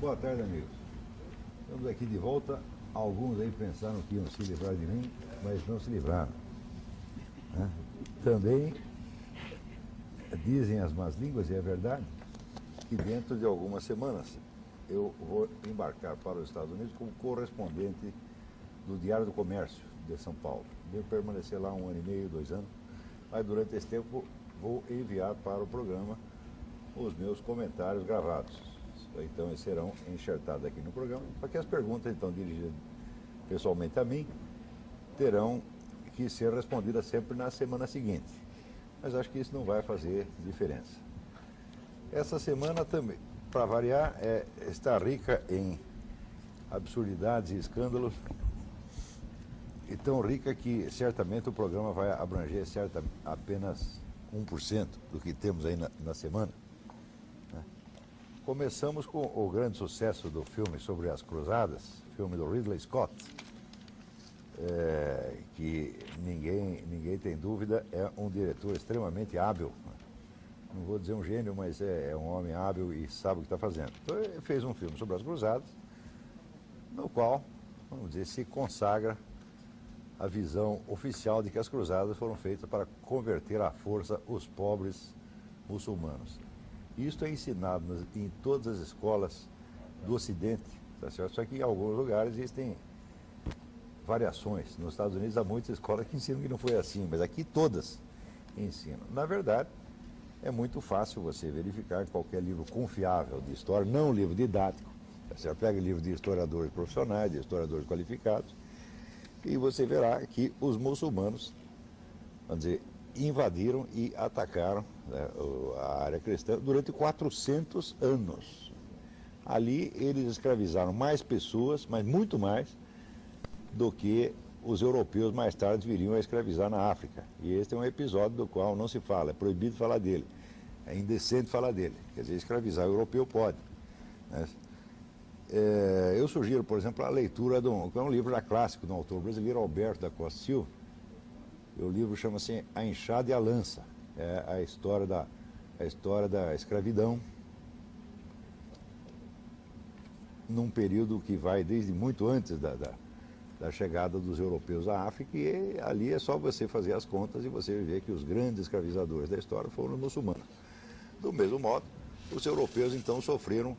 Boa tarde, amigos. Estamos aqui de volta. Alguns aí pensaram que iam se livrar de mim, mas não se livraram. Né? Também dizem as más línguas, e é verdade, que dentro de algumas semanas eu vou embarcar para os Estados Unidos como correspondente do Diário do Comércio de São Paulo. Devo permanecer lá 1 ano e meio, 2 anos, mas durante esse tempo vou enviar para o programa os meus comentários gravados. Então eles serão enxertados aqui no programa, para que as perguntas, então, dirigidas pessoalmente a mim, terão que ser respondidas sempre na semana seguinte. Mas acho que isso não vai fazer diferença. Essa semana também, para variar, está rica em absurdidades e escândalos, e tão rica que certamente o programa vai abranger apenas 1% do que temos aí na semana. Começamos com o grande sucesso do filme sobre as Cruzadas, filme do Ridley Scott, que ninguém tem dúvida, é um diretor extremamente hábil. Não vou dizer um gênio, mas é um homem hábil e sabe o que está fazendo. Então ele fez um filme sobre as Cruzadas, no qual, vamos dizer, se consagra a visão oficial de que as Cruzadas foram feitas para converter à força os pobres muçulmanos. Isso é ensinado em todas as escolas do Ocidente, tá certo? Só que em alguns lugares existem variações. Nos Estados Unidos há muitas escolas que ensinam que não foi assim, mas aqui todas ensinam. Na verdade, é muito fácil você verificar em qualquer livro confiável de história, não um livro didático, tá certo? Pega livro de historiadores profissionais, de historiadores qualificados, e você verá que os muçulmanos, vamos dizer, invadiram e atacaram, né, a área cristã durante 400 anos. Ali eles escravizaram mais pessoas, mas muito mais, do que os europeus mais tarde viriam a escravizar na África. E este é um episódio do qual não se fala, é proibido falar dele, é indecente falar dele. Quer dizer, escravizar o europeu pode, né? Eu sugiro, por exemplo, a leitura de um livro já clássico do autor brasileiro Alberto da Costa Silva. O livro chama-se A Enxada e a Lança. É a história da escravidão num período que vai desde muito antes da chegada dos europeus à África, e ali é só você fazer as contas e você ver que os grandes escravizadores da história foram os muçulmanos. Do mesmo modo, os europeus então sofreram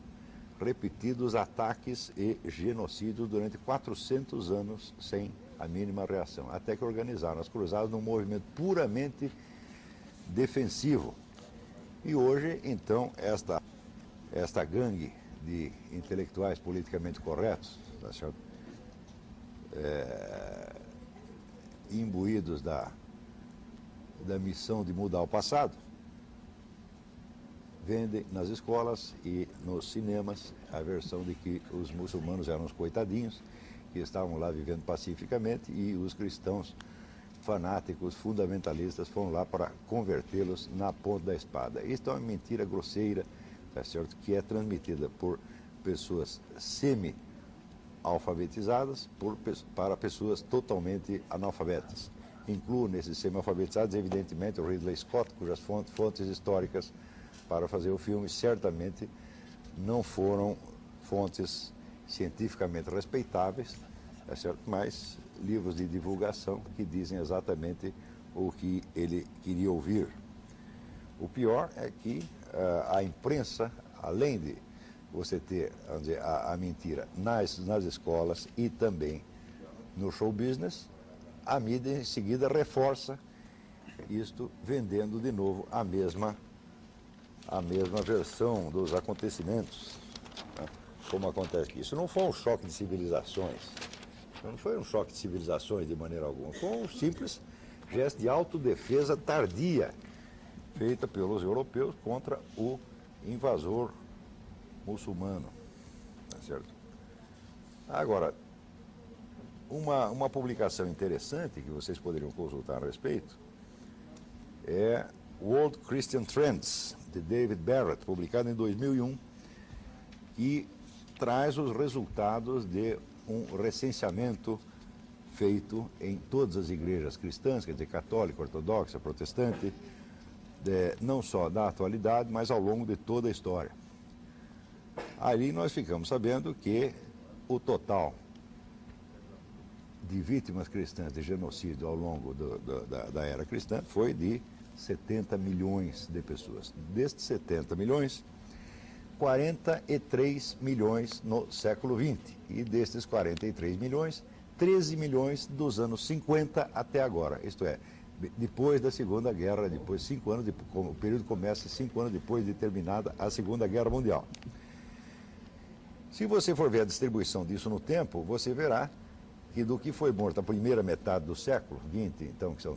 repetidos ataques e genocídios durante 400 anos sem a mínima reação, até que organizaram as cruzadas num movimento puramente defensivo. E hoje, então, esta gangue de intelectuais politicamente corretos, tá certo? Imbuídos da missão de mudar o passado, vendem nas escolas e nos cinemas a versão de que os muçulmanos eram os coitadinhos, que estavam lá vivendo pacificamente, e os cristãos fanáticos, fundamentalistas, foram lá para convertê-los na ponta da espada. Isso é uma mentira grosseira, tá certo? Que é transmitida por pessoas semi-alfabetizadas para pessoas totalmente analfabetas. Incluo nesses semi-alfabetizados, evidentemente, o Ridley Scott, cujas fontes históricas para fazer o filme certamente não foram fontes cientificamente respeitáveis, é certo? Mas livros de divulgação que dizem exatamente o que ele queria ouvir. O pior é que a imprensa, além de você ter, vamos dizer, a mentira nas escolas e também no show business, a mídia em seguida reforça isto, vendendo de novo a mesma versão dos acontecimentos, né? Como acontece aqui. Isso não foi um choque de civilizações, não foi um choque de civilizações de maneira alguma, foi um simples gesto de autodefesa tardia, feita pelos europeus contra o invasor muçulmano, tá certo? Agora, uma publicação interessante que vocês poderiam consultar a respeito é World Christian Trends, de David Barrett, publicado em 2001, que traz os resultados de um recenseamento feito em todas as igrejas cristãs, quer dizer, católica, ortodoxa, protestante, não só da atualidade, mas ao longo de toda a história. Ali nós ficamos sabendo que o total de vítimas cristãs de genocídio ao longo da era cristã foi de 70 milhões de pessoas. Destes 70 milhões, 43 milhões no século XX. E destes 43 milhões, 13 milhões dos anos 50 até agora. Isto é, depois da Segunda Guerra, depois 5 anos, o período começa 5 anos depois de terminada a Segunda Guerra Mundial. Se você for ver a distribuição disso no tempo, você verá que do que foi morto a primeira metade do século XX, então que são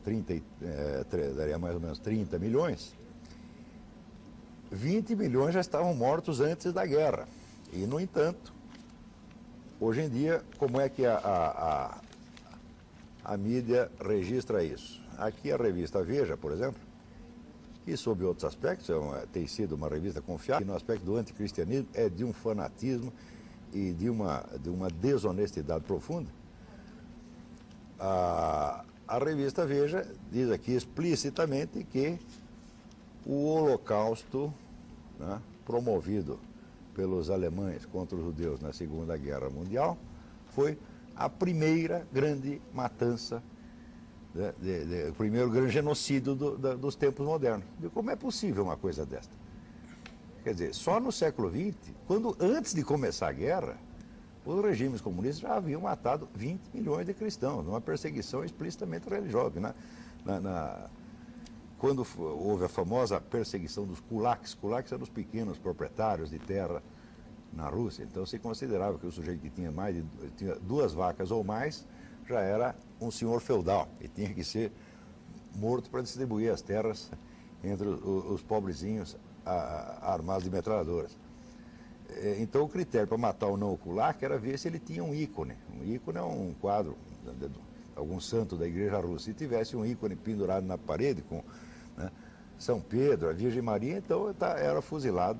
daria mais ou menos 30 milhões, 20 milhões já estavam mortos antes da guerra. E, no entanto, hoje em dia, como é que a mídia registra isso? Aqui a revista Veja, por exemplo, que sob outros aspectos tem sido uma revista confiável, e no aspecto do anticristianismo é de um fanatismo e de uma desonestidade profunda. A revista Veja diz aqui explicitamente que o Holocausto, né, promovido pelos alemães contra os judeus na Segunda Guerra Mundial foi a primeira grande matança, o primeiro grande genocídio dos tempos modernos. E como é possível uma coisa desta? Quer dizer, só no século XX, antes de começar a guerra, os regimes comunistas já haviam matado 20 milhões de cristãos, numa perseguição explicitamente religiosa. Quando houve a famosa perseguição dos kulaks, kulaks eram os pequenos proprietários de terra na Rússia, então se considerava que o sujeito que tinha tinha 2 vacas ou mais já era um senhor feudal e tinha que ser morto para distribuir as terras entre os pobrezinhos armados de metralhadoras. Então o critério para matar ou não o kulak era ver se ele tinha um ícone. Um ícone é um quadro, algum santo da igreja russa. Se tivesse um ícone pendurado na parede com, né, São Pedro, a Virgem Maria, então era fuzilado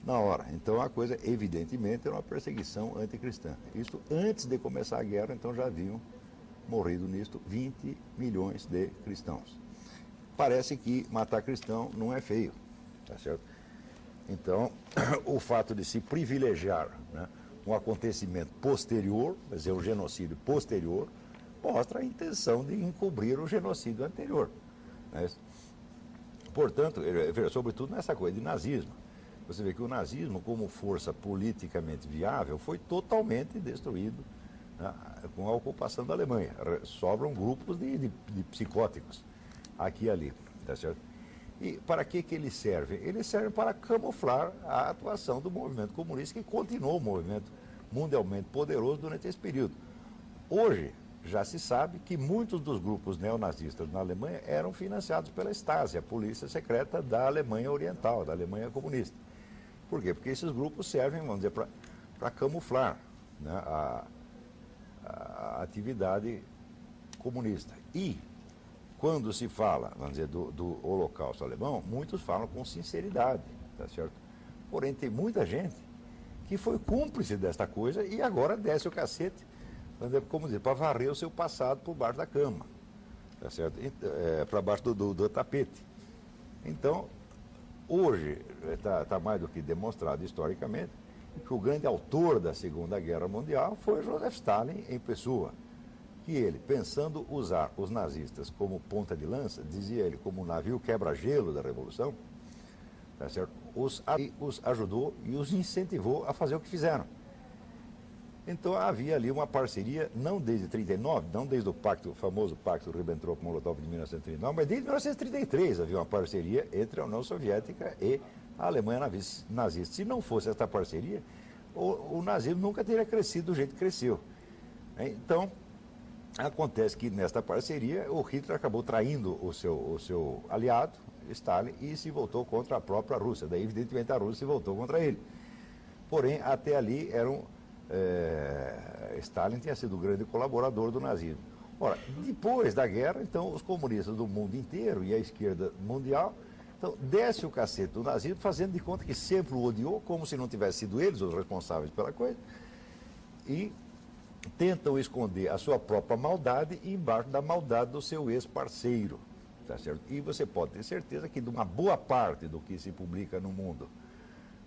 na hora. Então a coisa, evidentemente, era uma perseguição anticristã. Isso antes de começar a guerra, então já haviam morrido nisto 20 milhões de cristãos. Parece que matar cristão não é feio, tá certo? Então, o fato de se privilegiar, né, um acontecimento posterior, quer dizer, um genocídio posterior, mostra a intenção de encobrir o genocídio anterior. Né? Portanto, sobretudo nessa coisa de nazismo. Você vê que o nazismo, como força politicamente viável, foi totalmente destruído, né, com a ocupação da Alemanha. Sobram grupos de psicóticos aqui e ali, tá certo? E para que ele serve? Ele serve para camuflar a atuação do movimento comunista, que continuou um movimento mundialmente poderoso durante esse período. Hoje, já se sabe que muitos dos grupos neonazistas na Alemanha eram financiados pela Stasi, a polícia secreta da Alemanha Oriental, da Alemanha comunista. Por quê? Porque esses grupos servem, vamos dizer, para camuflar, né, a atividade comunista. E quando se fala, vamos dizer, do Holocausto alemão, muitos falam com sinceridade, tá certo? Porém, tem muita gente que foi cúmplice desta coisa e agora desce o cacete, como dizer, para varrer o seu passado por baixo da cama, tá certo? Para baixo do tapete. Então, hoje, está mais do que demonstrado historicamente que o grande autor da Segunda Guerra Mundial foi Joseph Stalin em pessoa. Que ele, pensando usar os nazistas como ponta de lança, dizia ele, como um navio quebra-gelo da Revolução, tá certo? Os ajudou e os incentivou a fazer o que fizeram. Então havia ali uma parceria, não desde 1939, não desde o famoso pacto Ribbentrop-Molotov de 1939, mas desde 1933 havia uma parceria entre a União Soviética e a Alemanha nazista. Se não fosse esta parceria, o nazismo nunca teria crescido do jeito que cresceu. Então, acontece que nesta parceria o Hitler acabou traindo o seu aliado, Stalin, e se voltou contra a própria Rússia. Daí, evidentemente, a Rússia se voltou contra ele. Porém, até ali Stalin tinha sido o grande colaborador do nazismo. Ora, depois da guerra, então, os comunistas do mundo inteiro e a esquerda mundial, então, desce o cacete do nazismo, fazendo de conta que sempre o odiou, como se não tivessem sido eles os responsáveis pela coisa, e tentam esconder a sua própria maldade embaixo da maldade do seu ex-parceiro. Tá certo? E você pode ter certeza que de uma boa parte do que se publica no mundo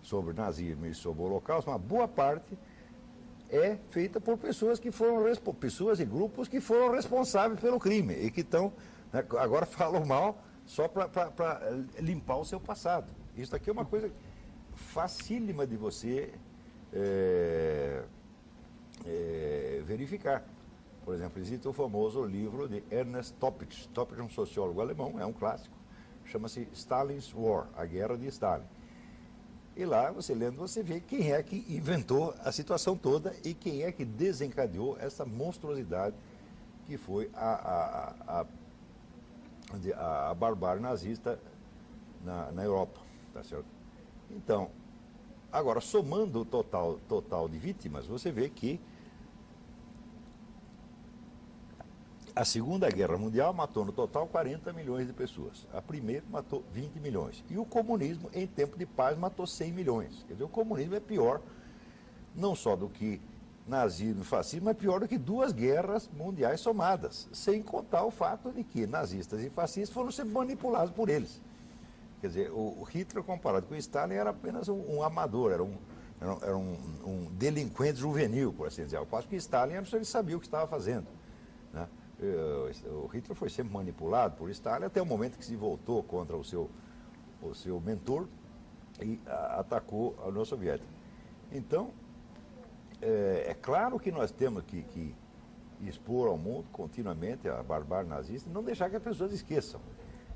sobre nazismo e sobre o Holocausto, uma boa parte é feita por pessoas que foram pessoas e grupos que foram responsáveis pelo crime e que estão, né, agora falam mal só para limpar o seu passado. Isso aqui é uma coisa facílima de você verificar. Por exemplo, existe o famoso livro de Ernest Toppich. Toppich é um sociólogo alemão, é um clássico, chama-se Stalin's War, a Guerra de Stalin. E lá, você lendo, você vê quem é que inventou a situação toda e quem é que desencadeou essa monstruosidade que foi a barbárie nazista na Europa. Tá certo? Então, agora, somando o total de vítimas, você vê que a Segunda Guerra Mundial matou no total 40 milhões de pessoas. A primeira matou 20 milhões. E o comunismo, em tempo de paz, matou 100 milhões. Quer dizer, o comunismo é pior, não só do que nazismo e fascismo, mas pior do que 2 guerras mundiais somadas. Sem contar o fato de que nazistas e fascistas foram sempre manipulados por eles. Quer dizer, o Hitler, comparado com o Stalin, era apenas um amador, era um delinquente juvenil, por assim dizer. Ao passo que Stalin, ele sabia o que estava fazendo, né? O Hitler foi sempre manipulado por Stalin até o momento que se voltou contra o seu mentor e atacou a União Soviética. Então, é claro que nós temos que expor ao mundo continuamente a barbárie nazista e não deixar que as pessoas esqueçam.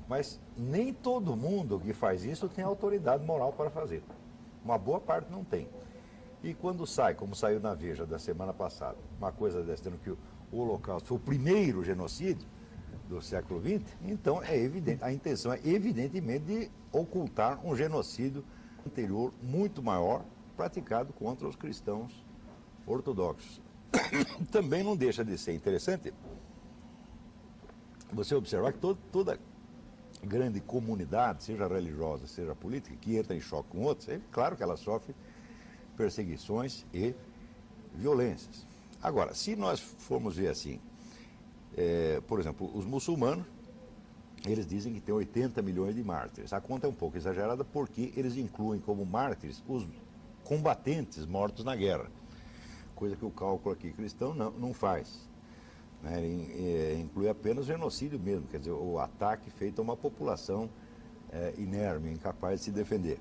Mas nem todo mundo que faz isso tem autoridade moral para fazer. Uma boa parte não tem. E quando sai, como saiu na Veja da semana passada, uma coisa dessa, tendo que o Holocausto foi o primeiro genocídio do século XX, então é evidente, a intenção é evidentemente de ocultar um genocídio anterior muito maior praticado contra os cristãos ortodoxos. Também não deixa de ser interessante você observar que toda grande comunidade, seja religiosa, seja política, que entra em choque com outros, é claro que ela sofre perseguições e violências. Agora, se nós formos ver assim, por exemplo, os muçulmanos, eles dizem que tem 80 milhões de mártires. A conta é um pouco exagerada porque eles incluem como mártires os combatentes mortos na guerra, coisa que o cálculo aqui cristão não faz. Né? Ele inclui apenas o genocídio mesmo, quer dizer, o ataque feito a uma população inerme, incapaz de se defender.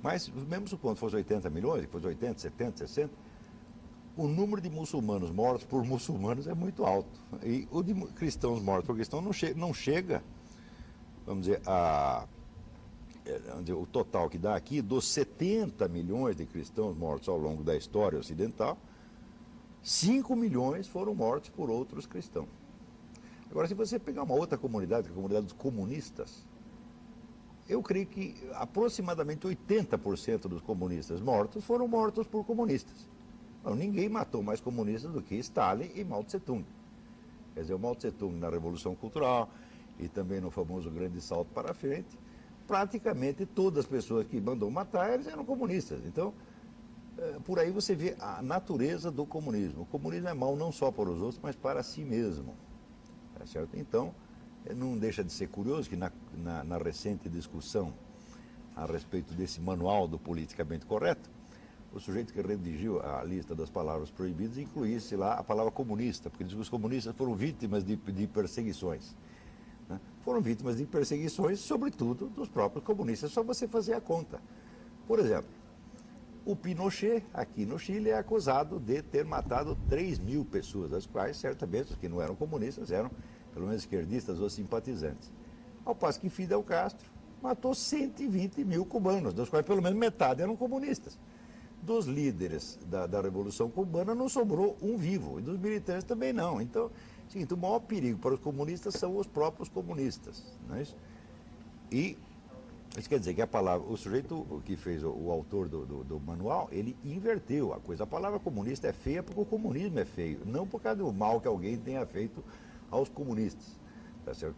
Mas, mesmo supondo que fosse 80 milhões, que fosse 80, 70, 60, o número de muçulmanos mortos por muçulmanos é muito alto. E o de cristãos mortos por cristãos não chega, vamos dizer, o total que dá aqui, dos 70 milhões de cristãos mortos ao longo da história ocidental, 5 milhões foram mortos por outros cristãos. Agora, se você pegar uma outra comunidade, que é a comunidade dos comunistas, eu creio que aproximadamente 80% dos comunistas mortos foram mortos por comunistas. Não, ninguém matou mais comunistas do que Stalin e Mao Tse-tung. Quer dizer, o Mao Tse-tung na Revolução Cultural e também no famoso Grande Salto para a Frente, praticamente todas as pessoas que mandou matar, eles eram comunistas. Então, por aí você vê a natureza do comunismo. O comunismo é mau não só para os outros, mas para si mesmo. Tá certo? Então, não deixa de ser curioso que na recente discussão a respeito desse manual do politicamente correto, o sujeito que redigiu a lista das palavras proibidas incluísse lá a palavra comunista, porque diz que os comunistas foram vítimas de perseguições. Né? Foram vítimas de perseguições, sobretudo, dos próprios comunistas, só você fazer a conta. Por exemplo, o Pinochet, aqui no Chile, é acusado de ter matado 3.000 pessoas, das quais, certamente, os que não eram comunistas, eram, pelo menos, esquerdistas ou simpatizantes. Ao passo que Fidel Castro matou 120 mil cubanos, dos quais, pelo menos, metade eram comunistas. Dos líderes da Revolução Cubana não sobrou um vivo, e dos militantes também não. Então, seguinte, o maior perigo para os comunistas são os próprios comunistas. Não é isso? E isso quer dizer que a palavra, o sujeito que fez, o autor do manual, ele inverteu a coisa. A palavra comunista é feia porque o comunismo é feio, não por causa do mal que alguém tenha feito aos comunistas. Tá certo?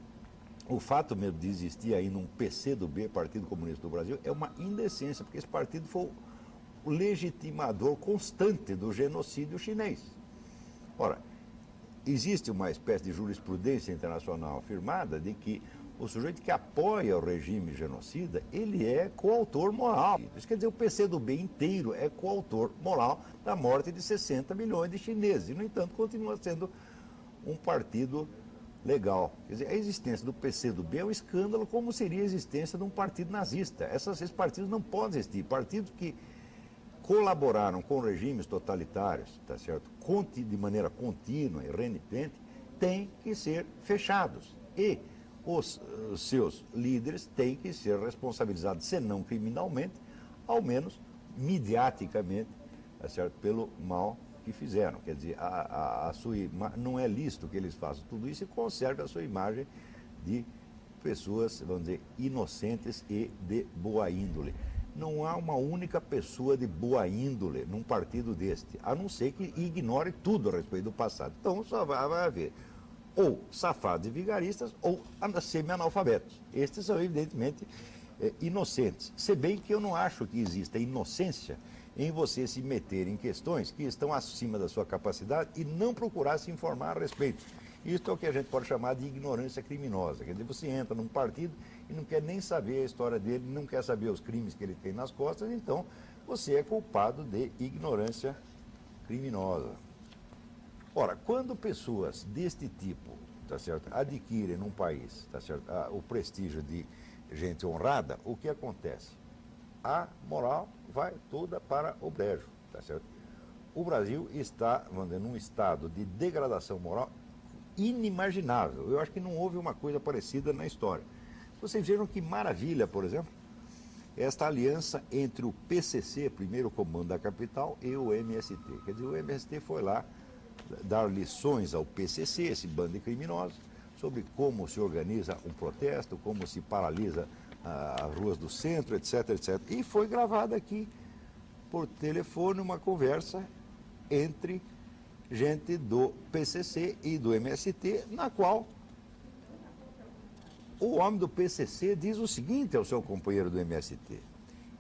O fato mesmo de existir aí num PCdoB, Partido Comunista do Brasil, é uma indecência, porque esse partido foi o legitimador constante do genocídio chinês. Ora, existe uma espécie de jurisprudência internacional afirmada de que o sujeito que apoia o regime genocida, ele é coautor moral. Isso quer dizer, o PCdoB inteiro é coautor moral da morte de 60 milhões de chineses. E, no entanto, continua sendo um partido legal. Quer dizer, a existência do PCdoB é um escândalo, como seria a existência de um partido nazista. Esses partidos não podem existir. Partidos que colaboraram com regimes totalitários, tá certo? De maneira contínua e renitente, têm que ser fechados. E os seus líderes têm que ser responsabilizados, se não criminalmente, ao menos midiaticamente, tá certo? Pelo mal que fizeram. Quer dizer, não é lícito que eles façam tudo isso e conservem a sua imagem de pessoas, vamos dizer, inocentes e de boa índole. Não há uma única pessoa de boa índole num partido deste, a não ser que ignore tudo a respeito do passado. Então só vai haver ou safados e vigaristas ou semi-analfabetos. Estes são evidentemente inocentes. Se bem que eu não acho que exista inocência em você se meter em questões que estão acima da sua capacidade e não procurar se informar a respeito. Isso é o que a gente pode chamar de ignorância criminosa. Quer dizer, você entra num partido e não quer nem saber a história dele, não quer saber os crimes que ele tem nas costas, então você é culpado de ignorância criminosa. Ora, quando pessoas deste tipo, tá certo, adquirem num país, tá certo, o prestígio de gente honrada, o que acontece? A moral vai toda para o brejo, tá certo? O Brasil está, vamos dizer, num estado de degradação moral inimaginável. Eu acho que não houve uma coisa parecida na história. Vocês viram que maravilha, por exemplo, esta aliança entre o PCC, primeiro comando da capital, e o MST. Quer dizer, o MST foi lá dar lições ao PCC, esse bando de criminosos, sobre como se organiza um protesto, como se paralisa as ruas do centro, etc, etc. E foi gravada aqui, por telefone, uma conversa entre gente do PCC e do MST, na qual o homem do PCC diz o seguinte ao seu companheiro do MST: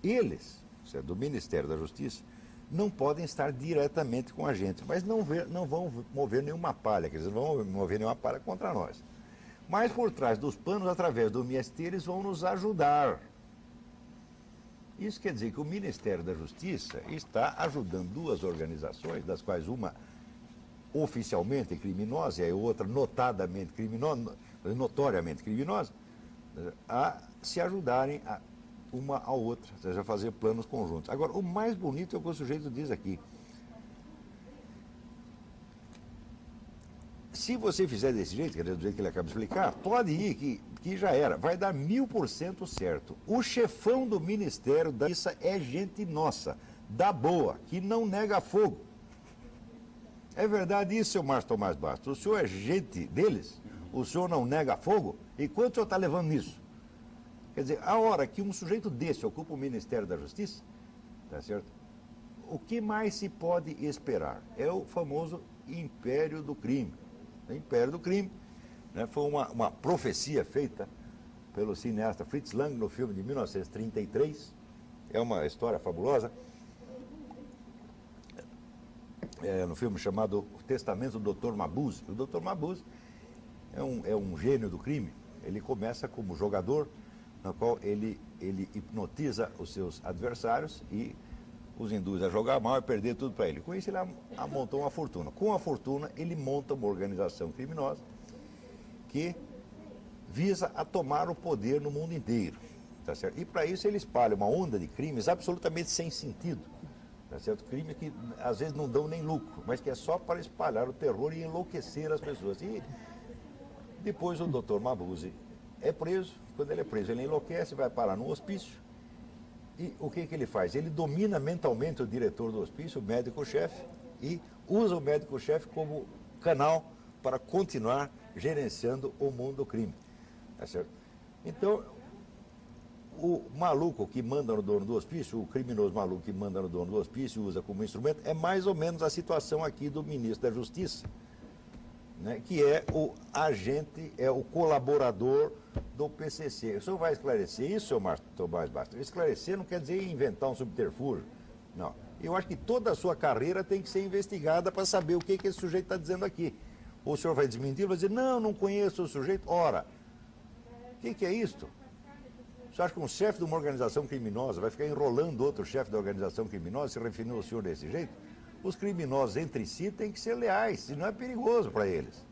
eles, do Ministério da Justiça, não podem estar diretamente com a gente, mas não vão mover nenhuma palha, quer dizer, não vão mover nenhuma palha contra nós. Mas por trás dos panos, através do MST, eles vão nos ajudar. Isso quer dizer que o Ministério da Justiça está ajudando duas organizações, das quais uma oficialmente criminosa e a outra notadamente criminosa, notoriamente criminosa, a se ajudarem uma à outra, ou seja, a fazer planos conjuntos. Agora, o mais bonito é o que o sujeito diz aqui. Se você fizer desse jeito, quer dizer, do jeito que ele acaba de explicar, pode ir, que já era, vai dar 1000% certo. O chefão do Ministério da Justiça é gente nossa, da boa, que não nega fogo. É verdade isso, seu Márcio Tomás Bastos? O senhor é gente deles? O senhor não nega fogo? E quanto o senhor está levando nisso? Quer dizer, a hora que um sujeito desse ocupa o Ministério da Justiça, tá certo? O que mais se pode esperar? É o famoso império do crime. O império do crime, né, foi uma profecia feita pelo cineasta Fritz Lang no filme de 1933. É uma história fabulosa. No filme chamado O Testamento do Dr. Mabuse. O Dr. Mabuse é um gênio do crime. Ele começa como jogador, no qual ele hipnotiza os seus adversários e os induz a jogar mal e perder tudo para ele. Com isso, ele montou uma fortuna. Com a fortuna, ele monta uma organização criminosa que visa a tomar o poder no mundo inteiro. Tá certo? E para isso, ele espalha uma onda de crimes absolutamente sem sentido. Tá certo? Crimes que às vezes não dão nem lucro, mas que é só para espalhar o terror e enlouquecer as pessoas. E depois o Dr. Mabuse é preso. Quando ele é preso, ele enlouquece, vai parar no hospício. E o que ele faz? Ele domina mentalmente o diretor do hospício, o médico-chefe, e usa o médico-chefe como canal para continuar gerenciando o mundo do crime. Tá certo? Então, o maluco que manda no dono do hospício, o criminoso maluco que manda no dono do hospício, usa como instrumento, é mais ou menos a situação aqui do ministro da Justiça, né, que é o agente, é o colaborador do PCC. O senhor vai esclarecer isso, senhor Márcio Tomás Bastos? Esclarecer não quer dizer inventar um subterfúgio. Não. Eu acho que toda a sua carreira tem que ser investigada para saber o que esse sujeito está dizendo aqui. Ou o senhor vai desmentir, vai dizer, não conheço o sujeito. Ora, O que é isto? Você acha que um chefe de uma organização criminosa vai ficar enrolando outro chefe da organização criminosa, se referindo ao senhor desse jeito? Os criminosos entre si têm que ser leais, senão é perigoso para eles.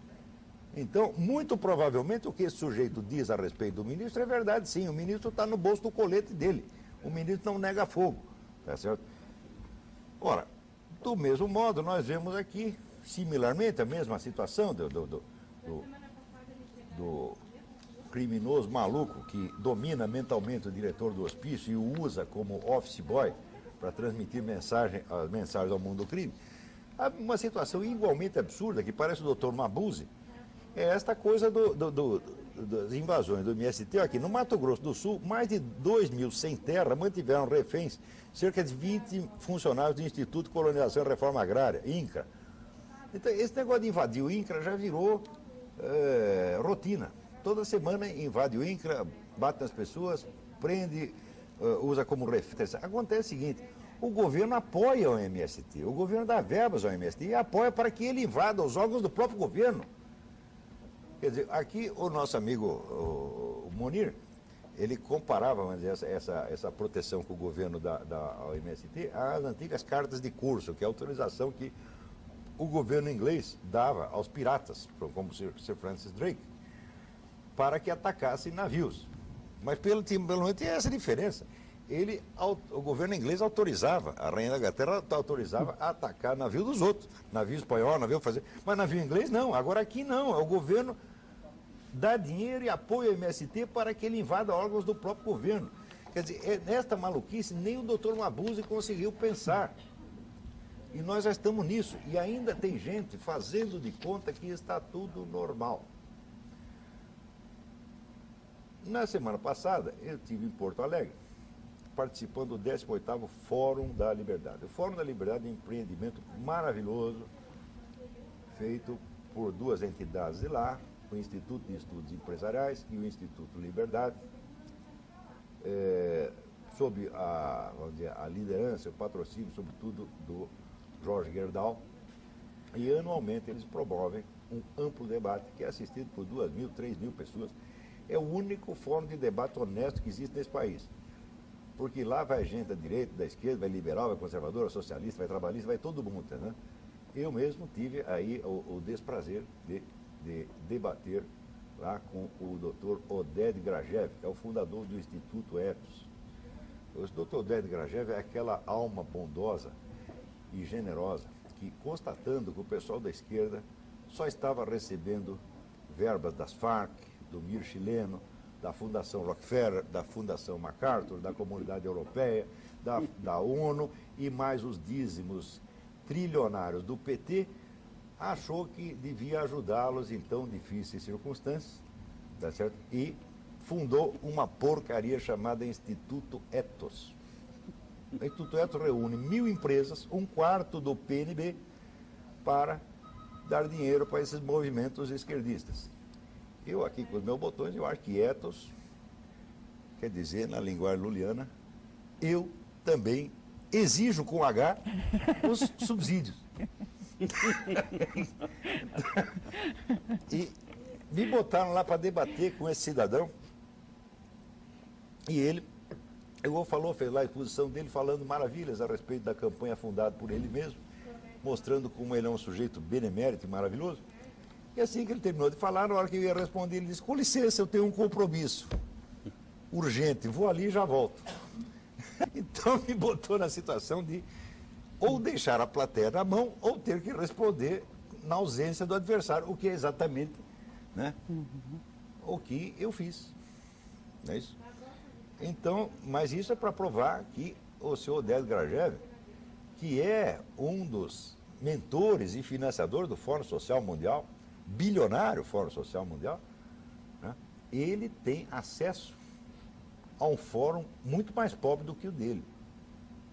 Então, muito provavelmente, o que esse sujeito diz a respeito do ministro é verdade, sim. O ministro está no bolso do colete dele. O ministro não nega fogo, tá certo? Ora, do mesmo modo, nós vemos aqui, similarmente, a mesma situação do criminoso maluco que domina mentalmente o diretor do hospício e o usa como office boy para transmitir as mensagens ao mundo do crime. Há uma situação igualmente absurda, que parece o doutor Mabuse, é esta coisa das invasões do MST. Aqui no Mato Grosso do Sul, mais de 2.000 sem terra mantiveram reféns cerca de 20 funcionários do Instituto de Colonização e Reforma Agrária, INCRA. Então, esse negócio de invadir o INCRA já virou rotina. Toda semana invade o INCRA, bate nas pessoas, prende, usa como referência. Acontece o seguinte, o governo apoia o MST, o governo dá verbas ao MST e apoia para que ele invada os órgãos do próprio governo. Quer dizer, aqui o nosso amigo o Munir, ele comparava, vamos dizer, essa proteção que o governo dá ao MST às antigas cartas de curso, que é a autorização que o governo inglês dava aos piratas, como Sir Francis Drake, para que atacassem navios. Mas pelo menos tem essa diferença. O governo inglês autorizava, a rainha da Inglaterra autorizava a atacar navio dos outros. Navio espanhol, navio fazer. Mas navio inglês não, agora aqui não. O governo dá dinheiro e apoia o MST para que ele invada órgãos do próprio governo. Quer dizer, nesta maluquice nem o doutor Mabuse conseguiu pensar. E nós já estamos nisso. E ainda tem gente fazendo de conta que está tudo normal. Na semana passada, eu estive em Porto Alegre, participando do 18º Fórum da Liberdade. O Fórum da Liberdade é um empreendimento maravilhoso, feito por duas entidades de lá, o Instituto de Estudos Empresariais e o Instituto Liberdade, sob vamos dizer, a liderança, o patrocínio, sobretudo, do Jorge Gerdau. E anualmente eles promovem um amplo debate que é assistido por 2.000, 3.000 pessoas. É o único fórum de debate honesto que existe nesse país. Porque lá vai gente da direita, da esquerda, vai liberal, vai conservador, vai socialista, vai trabalhista, vai todo mundo, né? Eu mesmo tive aí o desprazer de debater lá com o Dr. Oded Grajew, que é o fundador do Instituto Ethos. O Dr. Oded Grajew é aquela alma bondosa e generosa que, constatando que o pessoal da esquerda só estava recebendo verbas das Farc, do MIR chileno, da Fundação Rockefeller, da Fundação MacArthur, da Comunidade Europeia, da ONU e mais os dízimos trilionários do PT, achou que devia ajudá-los em tão difíceis circunstâncias, tá certo? E fundou uma porcaria chamada Instituto Ethos. O Instituto Ethos reúne 1.000 empresas, 1/4 do PNB, para dar dinheiro para esses movimentos esquerdistas. Eu aqui com os meus botões, eu acho que ethos quer dizer, na linguagem luliana, eu também exijo com H os subsídios. E me botaram lá para debater com esse cidadão. E ele, fez lá a exposição dele falando maravilhas a respeito da campanha fundada por ele mesmo, mostrando como ele é um sujeito benemérito e maravilhoso. E assim que ele terminou de falar, na hora que eu ia responder, ele disse: com licença, eu tenho um compromisso urgente, vou ali e já volto. Então me botou na situação de ou deixar a plateia na mão ou ter que responder na ausência do adversário, o que é exatamente, né, o que eu fiz. Não é isso? Então, mas isso é para provar que o senhor Oded Grajew, que é um dos mentores e financiadores do Fórum Social Mundial, bilionário Fórum Social Mundial, né, ele tem acesso a um fórum muito mais pobre do que o dele.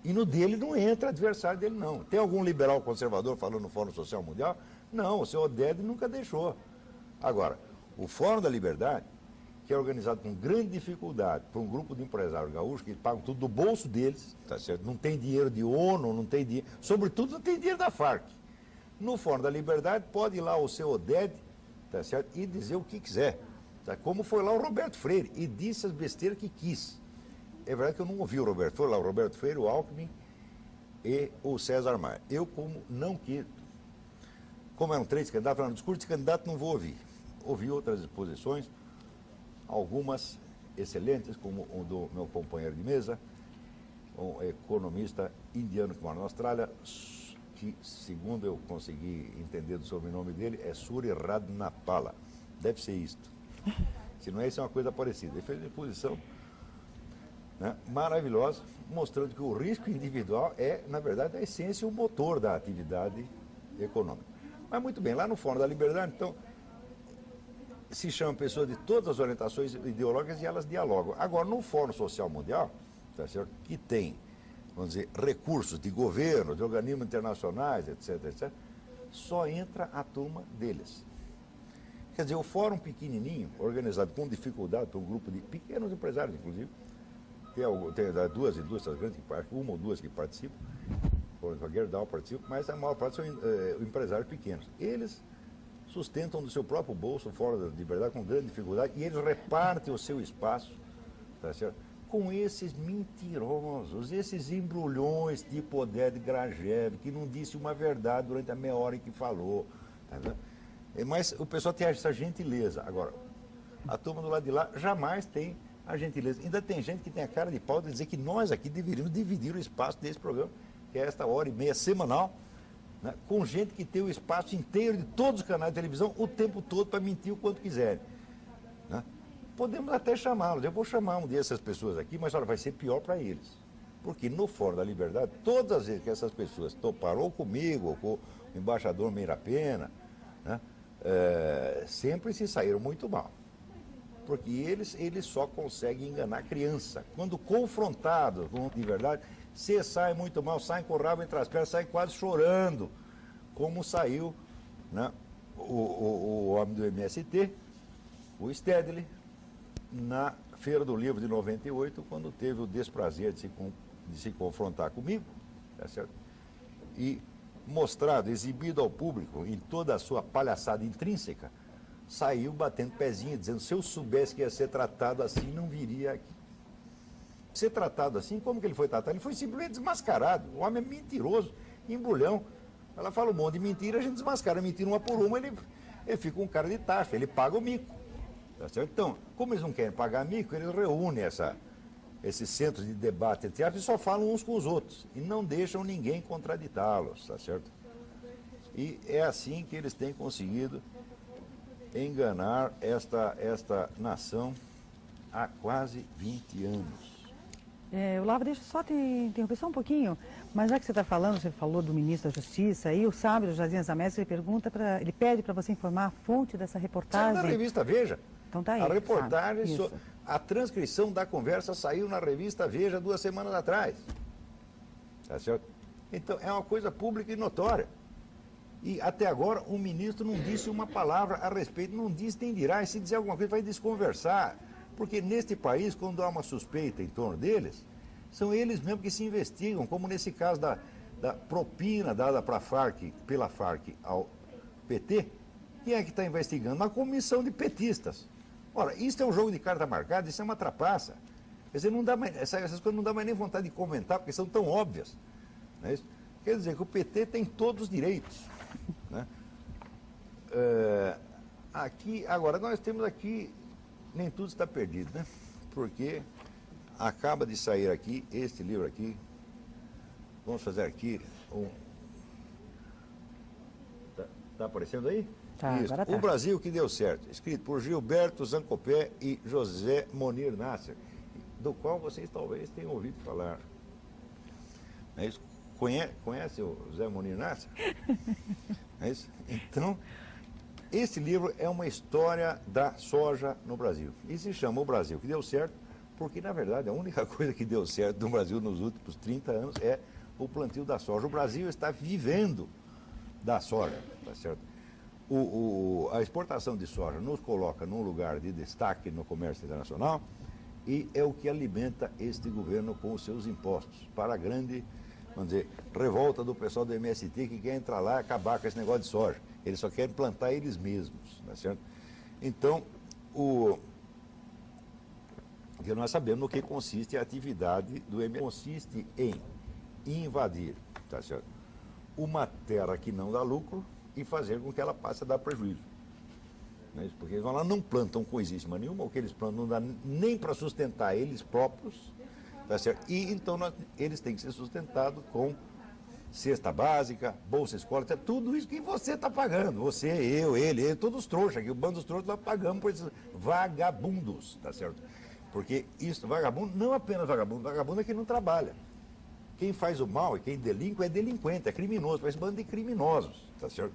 E no dele não entra adversário dele, não. Tem algum liberal conservador falando no Fórum Social Mundial? Não, o senhor Oded nunca deixou. Agora, o Fórum da Liberdade, que é organizado com grande dificuldade por um grupo de empresários gaúchos que pagam tudo do bolso deles, tá certo? Não tem dinheiro de ONU, não tem dinheiro, sobretudo não tem dinheiro da Farc. No Fórum da Liberdade pode ir lá o seu Oded, tá certo? E dizer o que quiser. Sabe? Como foi lá o Roberto Freire, e disse as besteiras que quis. É verdade que eu não ouvi o Roberto, foi lá o Roberto Freire, o Alckmin e o César Maia. Eu, como não quis, como eram 3 candidatos, falando, discurso de candidato não vou ouvir. Ouvi outras exposições, algumas excelentes, como o do meu companheiro de mesa, um economista indiano que mora na Austrália, que, segundo eu consegui entender do sobrenome dele, é Suri Radnapala. Deve ser isto. Se não é isso, é uma coisa parecida. Ele fez uma exposição, né, maravilhosa, mostrando que o risco individual é, na verdade, a essência e o motor da atividade econômica. Mas muito bem, lá no Fórum da Liberdade, então, se chama pessoas de todas as orientações ideológicas e elas dialogam. Agora, no Fórum Social Mundial, tá certo, que tem, vamos dizer, recursos de governo, de organismos internacionais, etc., etc., só entra a turma deles. Quer dizer, o fórum pequenininho, organizado com dificuldade por um grupo de pequenos empresários, inclusive, tem 2 indústrias grandes, uma ou 2 que participam, por exemplo, a Gerdau participa, mas a maior parte são empresários pequenos. Eles sustentam do seu próprio bolso o Fórum da Liberdade com grande dificuldade e eles repartem o seu espaço, tá certo, com esses mentirosos, esses embrulhões de poder de Grajev, que não disse uma verdade durante a meia hora em que falou. Tá vendo? Mas o pessoal tem essa gentileza. Agora, a turma do lado de lá jamais tem a gentileza. Ainda tem gente que tem a cara de pau de dizer que nós aqui deveríamos dividir o espaço desse programa, que é esta 1h30 semanal, né, com gente que tem o espaço inteiro de todos os canais de televisão o tempo todo para mentir o quanto quiserem. Né? Podemos até chamá-los. Eu vou chamar um dessas pessoas aqui, mas olha, vai ser pior para eles. Porque no Fórum da Liberdade, todas as vezes que essas pessoas toparam ou comigo, ou com o embaixador Meira Pena, né, sempre se saíram muito mal. Porque eles só conseguem enganar a criança. Quando confrontados com de verdade, se saem muito mal, saem com o rabo entre as pernas, saem quase chorando, como saiu, né, o homem do MST, o Stedley, na Feira do Livro de 98, quando teve o desprazer de se confrontar comigo, tá certo? E mostrado, exibido ao público em toda a sua palhaçada intrínseca, saiu batendo pezinho, dizendo, se eu soubesse que ia ser tratado assim, não viria aqui. Ser tratado assim, como que ele foi tratado? Ele foi simplesmente desmascarado. O homem é mentiroso, embrulhão. Ela fala um monte de mentira, a gente desmascara a mentira uma por uma, ele fica um cara de taxa, ele paga o mico. Tá certo? Então, como eles não querem pagar mico, eles reúnem esses centros de debate entre aspas, e só falam uns com os outros. E não deixam ninguém contraditá-los, tá certo? E é assim que eles têm conseguido enganar esta nação há quase 20 anos. Olavo, deixa eu só te interromper só um pouquinho, mas já que você está falando, você falou do ministro da Justiça, aí o Sábio do Jardim das Américas, ele pede para você informar a fonte dessa reportagem. Saiu na revista Veja. Então tá aí. A reportagem, a transcrição da conversa saiu na revista Veja 2 semanas atrás. Tá certo? Então, é uma coisa pública e notória. E até agora o ministro não disse uma palavra a respeito, não disse nem dirá, e se dizer alguma coisa vai desconversar. Porque neste país, quando há uma suspeita em torno deles, são eles mesmos que se investigam, como nesse caso da propina dada pela Farc ao PT. Quem é que está investigando? Uma comissão de petistas. Ora, isso é um jogo de carta marcada, isso é uma trapaça. Quer dizer, não dá mais, essas coisas não dá mais nem vontade de comentar, porque são tão óbvias. Não é isso? Quer dizer que o PT tem todos os direitos. Né? Agora, nós temos aqui, nem tudo está perdido, né? Porque acaba de sair aqui, este livro aqui, vamos fazer aqui Tá aparecendo aí? Tá, isso. Agora tá. O Brasil que deu certo, escrito por Gilberto Zancopé e José Monir Nasser, do qual vocês talvez tenham ouvido falar. É isso? Conhece o José Monir Nasser? É isso? Então, esse livro é uma história da soja no Brasil. E se chama O Brasil que deu certo, porque, na verdade, a única coisa que deu certo no Brasil nos últimos 30 anos é o plantio da soja. O Brasil está vivendo da soja, tá certo? A exportação de soja nos coloca num lugar de destaque no comércio internacional e é o que alimenta este governo com os seus impostos para a grande, vamos dizer, revolta do pessoal do MST que quer entrar lá e acabar com esse negócio de soja. Eles só querem plantar eles mesmos, tá certo? Então, Porque nós sabemos no que consiste a atividade do MST. Consiste em invadir, tá certo, uma terra que não dá lucro e fazer com que ela passe a dar prejuízo. Não é isso? Porque eles vão lá, não plantam coisíssima nenhuma, o que eles plantam não dá nem para sustentar eles próprios, tá certo? E então eles têm que ser sustentados com cesta básica, bolsa escola, tudo isso que você está pagando. Você, eu, ele, todos os trouxas aqui, o bando dos trouxas, nós pagamos por esses vagabundos, tá certo? Porque isso, vagabundo, não apenas vagabundo é quem não trabalha. Quem faz o mal e quem delinque é delinquente, é criminoso, faz bando de criminosos, tá certo?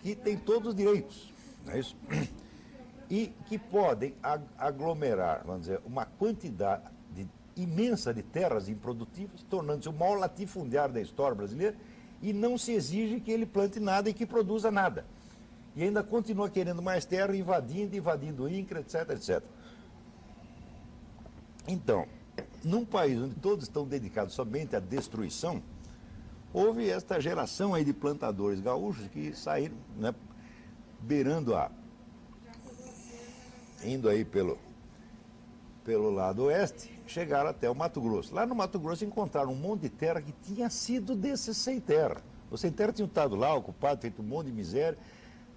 Que tem todos os direitos, não é isso? E que podem aglomerar, vamos dizer, uma quantidade imensa de terras improdutivas, tornando-se o maior latifundiário da história brasileira, e não se exige que ele plante nada e que produza nada. E ainda continua querendo mais terra, invadindo o INCRA, etc, etc. Então, num país onde todos estão dedicados somente à destruição, houve esta geração aí de plantadores gaúchos que saíram, né, indo aí pelo lado oeste, chegaram até o Mato Grosso. Lá no Mato Grosso encontraram um monte de terra que tinha sido desses sem terra. Os sem terra tinham estado lá, ocupado, feito um monte de miséria,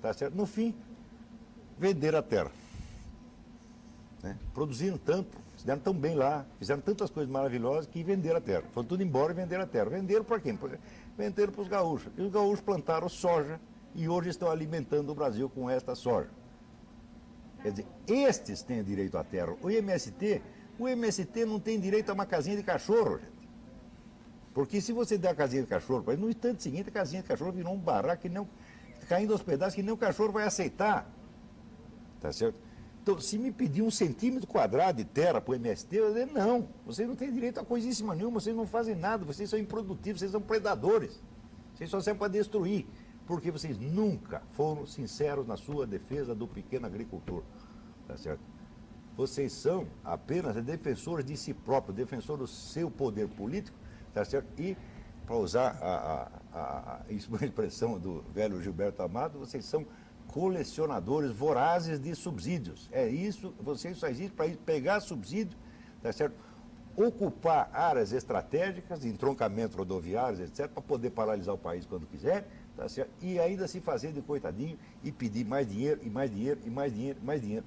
tá certo? No fim, venderam a terra. Né? Produziram tanto, se deram tão bem lá, fizeram tantas coisas maravilhosas que venderam a terra. Foram tudo embora e venderam a terra. Venderam para quem? Venderam para os gaúchos. E os gaúchos plantaram soja e hoje estão alimentando o Brasil com esta soja. Quer dizer, estes têm direito à terra. O MST não tem direito a uma casinha de cachorro, gente. Porque se você der a casinha de cachorro, no instante seguinte a casinha de cachorro virou um barraco que não, caindo aos pedaços que nem o cachorro vai aceitar. Tá certo? Então, se me pedir 1 centímetro quadrado de terra para o MST, eu vou dizer, não, vocês não têm direito a coisíssima nenhuma, vocês não fazem nada, vocês são improdutivos, vocês são predadores. Vocês só servem para destruir, porque vocês nunca foram sinceros na sua defesa do pequeno agricultor. Tá certo? Vocês são apenas defensores de si próprios, defensores do seu poder político, tá certo? E, para usar a expressão do velho Gilberto Amado, vocês são colecionadores vorazes de subsídios. É isso, vocês só existem para pegar subsídio, tá certo? Ocupar áreas estratégicas, entroncamentos rodoviários, etc., para poder paralisar o país quando quiser, tá certo? E ainda se fazer de coitadinho e pedir mais dinheiro, e mais dinheiro, e mais dinheiro, e mais dinheiro.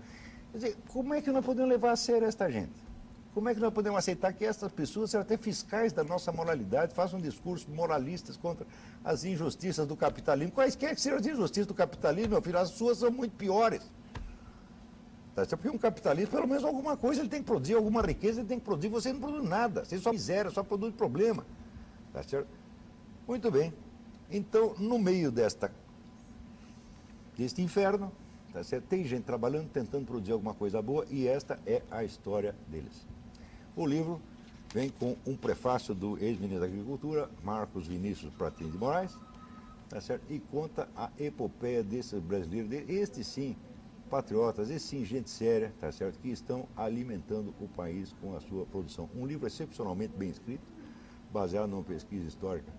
Quer dizer, como é que nós podemos levar a sério esta gente? Como é que nós podemos aceitar que essas pessoas sejam até fiscais da nossa moralidade, façam discursos moralistas contra as injustiças do capitalismo? Quaisquer que sejam as injustiças do capitalismo, meu filho, as suas são muito piores. Tá? Porque um capitalista, pelo menos alguma coisa, ele tem que produzir, alguma riqueza ele tem que produzir, você não produz nada, você só miséria, só produz problema. Tá certo? Muito bem. Então, no meio deste inferno, tá certo? Tem gente trabalhando, tentando produzir alguma coisa boa, e esta é a história deles. O livro vem com um prefácio do ex-ministro da Agricultura, Marcos Vinícius Pratini de Moraes, tá certo? E conta a epopeia desses brasileiros, estes sim, patriotas, estes sim, gente séria, tá certo? Que estão alimentando o país com a sua produção. Um livro excepcionalmente bem escrito, baseado numa pesquisa histórica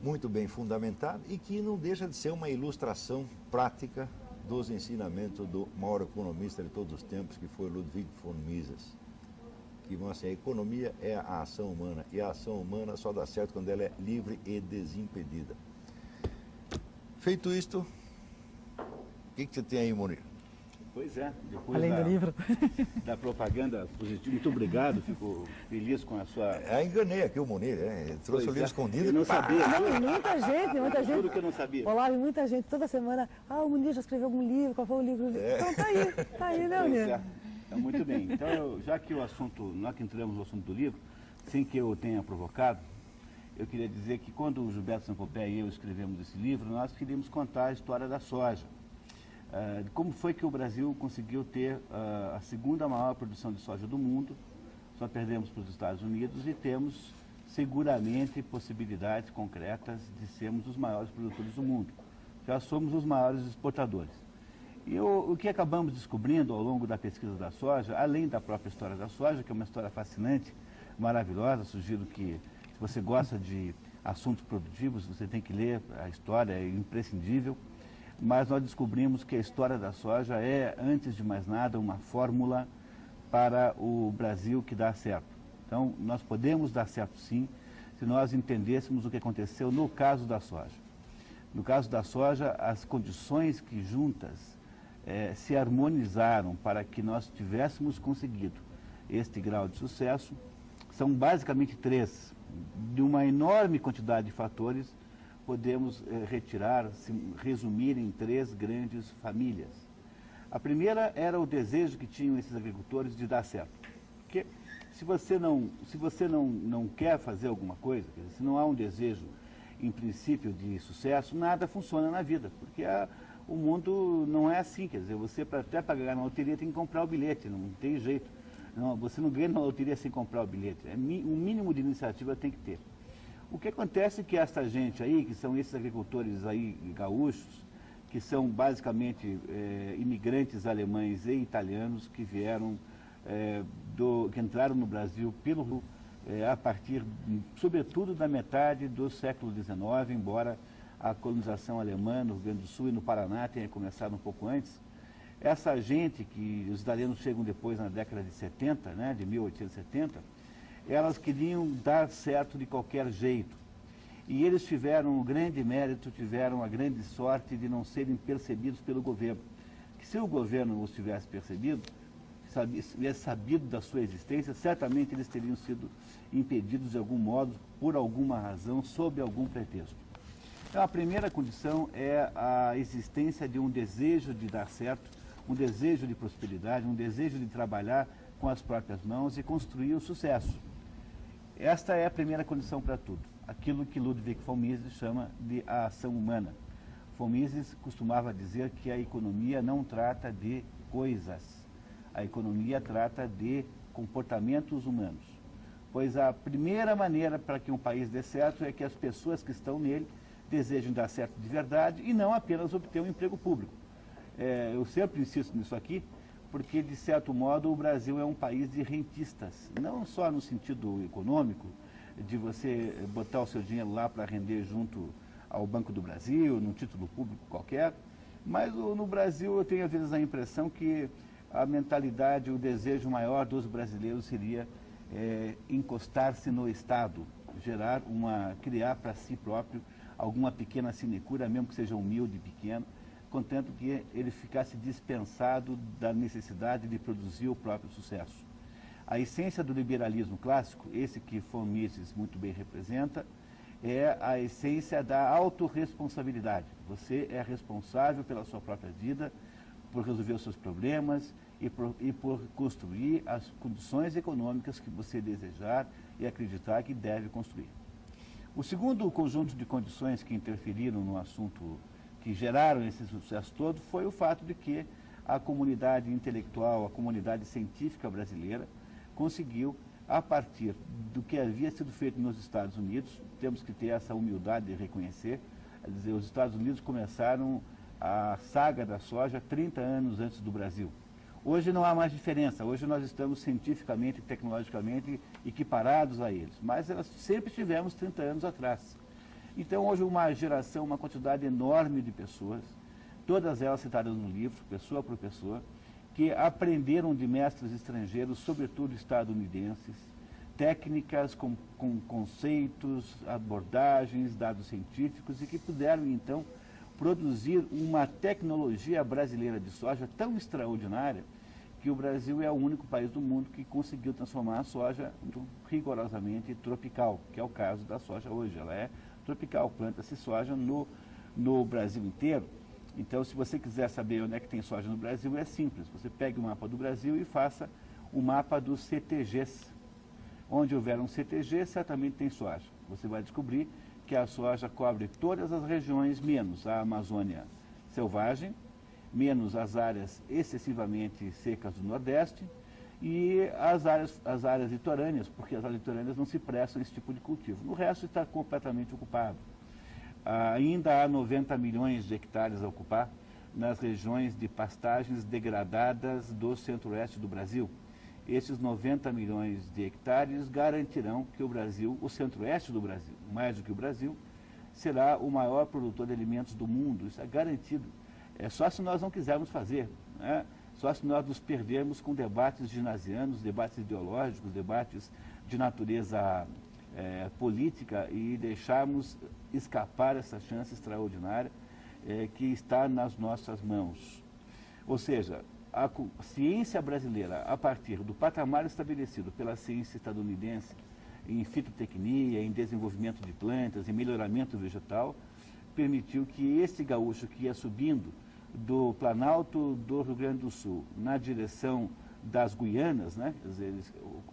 muito bem fundamentada e que não deixa de ser uma ilustração prática dos ensinamentos do maior economista de todos os tempos, que foi Ludwig von Mises, que mostra que a economia é a ação humana, e a ação humana só dá certo quando ela é livre e desimpedida. Feito isto, o que você tem aí, Munir? Pois é, depois Além do livro. da propaganda positiva, muito obrigado, fico feliz com a sua... Enganei aqui o Munir, trouxe o livro escondido. Eu não sabia, Muita gente. Juro que eu não sabia. Olá, muita gente, toda semana, o Munir já escreveu algum livro, qual foi o livro? Então tá aí, né, Munir? Então, muito bem. Então, já que o assunto, nós que entramos no assunto do livro, sem que eu tenha provocado, eu queria dizer que quando o Gilberto Sampaio e eu escrevemos esse livro, nós queríamos contar a história da soja. De como foi que o Brasil conseguiu ter a segunda maior produção de soja do mundo, só perdemos para os Estados Unidos e temos seguramente possibilidades concretas de sermos os maiores produtores do mundo. Já somos os maiores exportadores. E o que acabamos descobrindo ao longo da pesquisa da soja, além da própria história da soja, que é uma história fascinante, maravilhosa, sugiro que se você gosta de assuntos produtivos, você tem que ler a história, é imprescindível. mas nós descobrimos que a história da soja é, antes de mais nada, uma fórmula para o Brasil que dá certo. Então, nós podemos dar certo sim, se nós entendêssemos o que aconteceu no caso da soja. No caso da soja, as condições que juntas se harmonizaram para que nós tivéssemos conseguido este grau de sucesso são basicamente três. De uma enorme quantidade de fatores, podemos resumir em três grandes famílias. A primeira era o desejo que tinham esses agricultores de dar certo. Porque se você não quer fazer alguma coisa, se não há um desejo, em princípio, de sucesso, nada funciona na vida. Porque o mundo não é assim. Quer dizer, você até para ganhar na loteria tem que comprar o bilhete, não tem jeito. Não, você não ganha na loteria sem comprar o bilhete. O mínimo de iniciativa tem que ter. O que acontece é que essa gente aí, que são esses agricultores aí gaúchos, que são basicamente imigrantes alemães e italianos que vieram, que entraram no Brasil a partir, sobretudo, da metade do século XIX, embora a colonização alemã no Rio Grande do Sul e no Paraná tenha começado um pouco antes. Essa gente, que os italianos chegam depois na década de 70, né, de 1870, elas queriam dar certo de qualquer jeito. E eles tiveram um grande mérito, tiveram a grande sorte de não serem percebidos pelo governo. Que se o governo os tivesse percebido, tivesse sabido da sua existência, certamente eles teriam sido impedidos de algum modo, por alguma razão, sob algum pretexto. Então, a primeira condição é a existência de um desejo de dar certo, um desejo de prosperidade, um desejo de trabalhar com as próprias mãos e construir o sucesso. Esta é a primeira condição para tudo, aquilo que Ludwig von Mises chama de a ação humana. Von Mises costumava dizer que a economia não trata de coisas, a economia trata de comportamentos humanos. Pois a primeira maneira para que um país dê certo é que as pessoas que estão nele desejem dar certo de verdade e não apenas obter um emprego público. Eu sempre insisto nisso aqui, porque, de certo modo, o Brasil é um país de rentistas, não só no sentido econômico, de você botar o seu dinheiro lá para render junto ao Banco do Brasil, num título público qualquer, mas no Brasil eu tenho às vezes a impressão que a mentalidade, o desejo maior dos brasileiros seria encostar-se no Estado, criar para si próprio alguma pequena sinecura, mesmo que seja humilde e pequeno, contanto que ele ficasse dispensado da necessidade de produzir o próprio sucesso. A essência do liberalismo clássico, esse que von Mises muito bem representa, é a essência da autorresponsabilidade. Você é responsável pela sua própria vida, por resolver os seus problemas e por construir as condições econômicas que você desejar e acreditar que deve construir. O segundo conjunto de condições que interferiram no assunto, que geraram esse sucesso todo, foi o fato de que a comunidade intelectual, a comunidade científica brasileira, conseguiu, a partir do que havia sido feito nos Estados Unidos, temos que ter essa humildade de reconhecer, quer dizer, os Estados Unidos começaram a saga da soja 30 anos antes do Brasil. Hoje não há mais diferença, hoje nós estamos cientificamente e tecnologicamente equiparados a eles, mas nós sempre tivemos 30 anos atrás. Então, hoje uma geração, uma quantidade enorme de pessoas, todas elas citadas no livro, pessoa por pessoa, que aprenderam de mestres estrangeiros, sobretudo estadunidenses, técnicas com conceitos, abordagens, dados científicos e que puderam, então, produzir uma tecnologia brasileira de soja tão extraordinária que o Brasil é o único país do mundo que conseguiu transformar a soja rigorosamente tropical, que é o caso da soja hoje. Ela é tropical, planta-se soja no Brasil inteiro. Então, se você quiser saber onde é que tem soja no Brasil, é simples. Você pega o mapa do Brasil e faça o mapa dos CTGs. Onde houver um CTG, certamente tem soja. Você vai descobrir que a soja cobre todas as regiões, menos a Amazônia selvagem, menos as áreas excessivamente secas do Nordeste e as áreas litorâneas, porque as áreas litorâneas não se prestam a esse tipo de cultivo. No resto está completamente ocupado. Ainda há 90 milhões de hectares a ocupar nas regiões de pastagens degradadas do centro-oeste do Brasil. Esses 90 milhões de hectares garantirão que o Brasil, o centro-oeste do Brasil, mais do que o Brasil, será o maior produtor de alimentos do mundo. Isso é garantido. É só se nós não quisermos fazer, né? Só se nós nos perdermos com debates ginasianos, debates ideológicos, debates de natureza política e deixarmos escapar essa chance extraordinária que está nas nossas mãos. Ou seja, a ciência brasileira, a partir do patamar estabelecido pela ciência estadunidense em fitotecnia, em desenvolvimento de plantas, em melhoramento vegetal, permitiu que esse gaúcho que ia subindo do Planalto do Rio Grande do Sul na direção das Guianas, né? Quer dizer,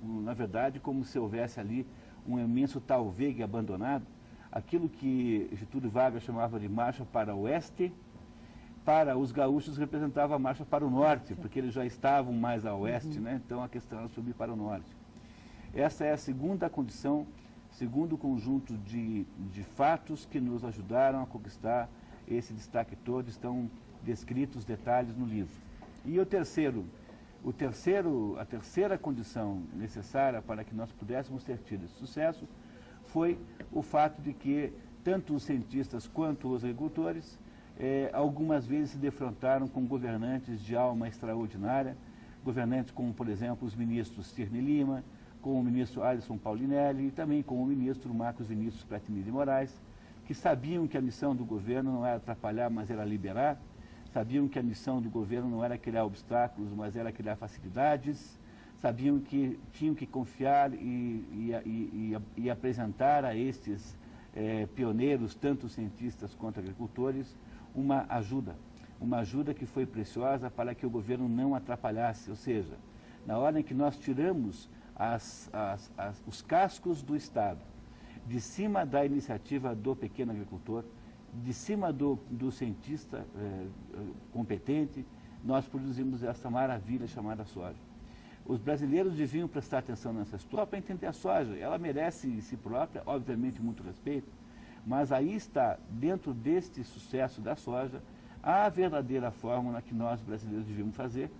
na verdade, como se houvesse ali um imenso talvegue abandonado, aquilo que Getúlio Vargas chamava de marcha para o oeste, para os gaúchos representava a marcha para o norte, porque eles já estavam mais a oeste, né? Então a questão era subir para o norte. Essa é a segunda condição, segundo conjunto de fatos que nos ajudaram a conquistar esse destaque todo, estão descritos os detalhes no livro. E a terceira condição necessária para que nós pudéssemos ter tido esse sucesso foi o fato de que tanto os cientistas quanto os agricultores algumas vezes se defrontaram com governantes de alma extraordinária, governantes como, por exemplo, os ministros Cirne Lima, com o ministro Alisson Paulinelli e também com o ministro Marcos Vinícius Platini de Moraes, que sabiam que a missão do governo não era atrapalhar, mas era liberar, sabiam que a missão do governo não era criar obstáculos, mas era criar facilidades, sabiam que tinham que confiar e apresentar a estes pioneiros, tanto cientistas quanto agricultores, uma ajuda que foi preciosa para que o governo não atrapalhasse, ou seja, na hora em que nós tiramos os cascos do Estado de cima da iniciativa do pequeno agricultor, de cima do cientista competente, nós produzimos essa maravilha chamada soja. Os brasileiros deviam prestar atenção nessa história para entender a soja. Ela merece em si própria, obviamente, muito respeito, mas aí está, dentro deste sucesso da soja, a verdadeira fórmula que nós brasileiros devíamos fazer,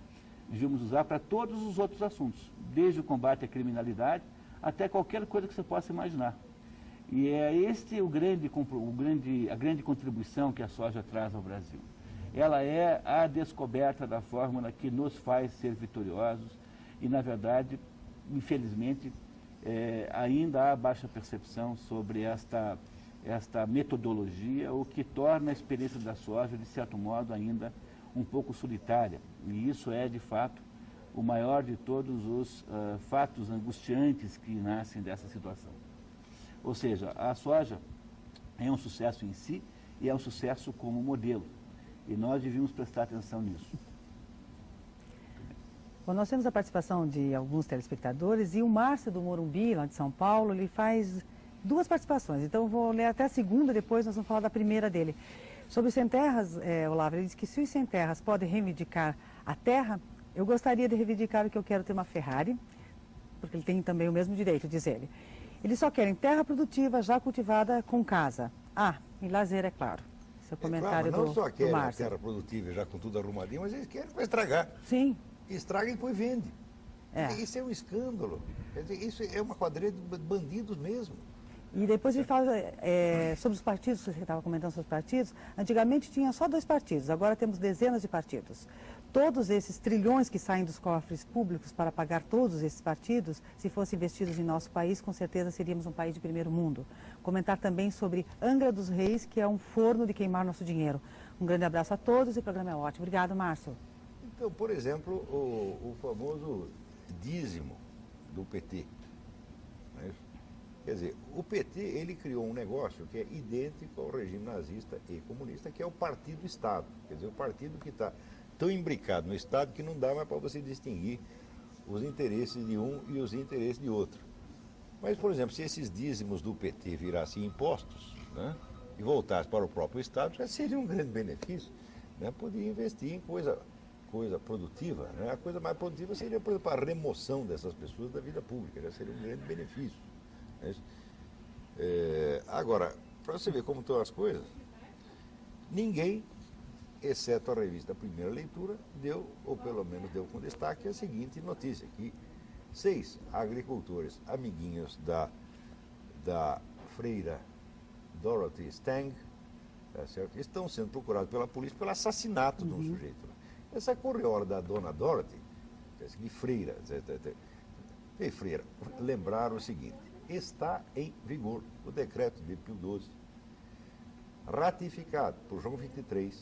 devíamos usar para todos os outros assuntos, desde o combate à criminalidade até qualquer coisa que você possa imaginar. E é este a grande contribuição que a soja traz ao Brasil. Ela é a descoberta da fórmula que nos faz ser vitoriosos e, na verdade, infelizmente, ainda há baixa percepção sobre esta metodologia, o que torna a experiência da soja, de certo modo, ainda um pouco solitária. E isso é, de fato, o maior de todos os fatos angustiantes que nascem dessa situação. Ou seja, a soja é um sucesso em si e é um sucesso como modelo. E nós devíamos prestar atenção nisso. Bom, nós temos a participação de alguns telespectadores e o Márcio do Morumbi, lá de São Paulo, ele faz duas participações. Então, eu vou ler até a segunda, depois nós vamos falar da primeira dele. Sobre os sem-terras, Olavo, ele diz que se os sem-terras podem reivindicar a terra, eu gostaria de reivindicar o que eu quero ter uma Ferrari, porque ele tem também o mesmo direito, diz ele. Eles só querem terra produtiva, já cultivada, com casa. E lazer, é claro. Esse é o comentário claro, do não só querem a Márcio. terra produtiva já com tudo arrumadinho, mas eles querem para estragar. Sim. Estraga e depois vende. Isso é um escândalo. Quer dizer, isso é uma quadrilha de bandidos mesmo. E depois ele fala sobre os partidos, você estava comentando sobre os partidos. Antigamente tinha só 2 partidos, agora temos dezenas de partidos. Todos esses trilhões que saem dos cofres públicos para pagar todos esses partidos, se fossem investidos em nosso país, com certeza seríamos um país de primeiro mundo. Comentar também sobre Angra dos Reis, que é um forno de queimar nosso dinheiro. Um grande abraço a todos e o programa é ótimo. Obrigado, Márcio. Então, por exemplo, o famoso dízimo do PT. Não é isso? Quer dizer, o PT, ele criou um negócio que é idêntico ao regime nazista e comunista, que é o Partido-Estado. Quer dizer, o partido que está tão imbricado no Estado que não dá mais para você distinguir os interesses de um e os interesses de outro. Mas, por exemplo, se esses dízimos do PT virassem impostos, né, e voltassem para o próprio Estado, já seria um grande benefício. Né? Podia investir em coisa produtiva. Né? A coisa mais produtiva seria, por exemplo, a remoção dessas pessoas da vida pública, já seria um grande benefício. Agora, para você ver como estão as coisas, ninguém, exceto a revista Primeira Leitura, deu, ou pelo menos deu com destaque, a seguinte notícia, que 6 agricultores amiguinhos da freira Dorothy Stang tá certo? Estão sendo procurados pela polícia pelo assassinato de um sujeito. Essa correola da dona Dorothy, de Freira, Freira, lembraram o seguinte: está em vigor o decreto de Pio XII, ratificado por João XXIII,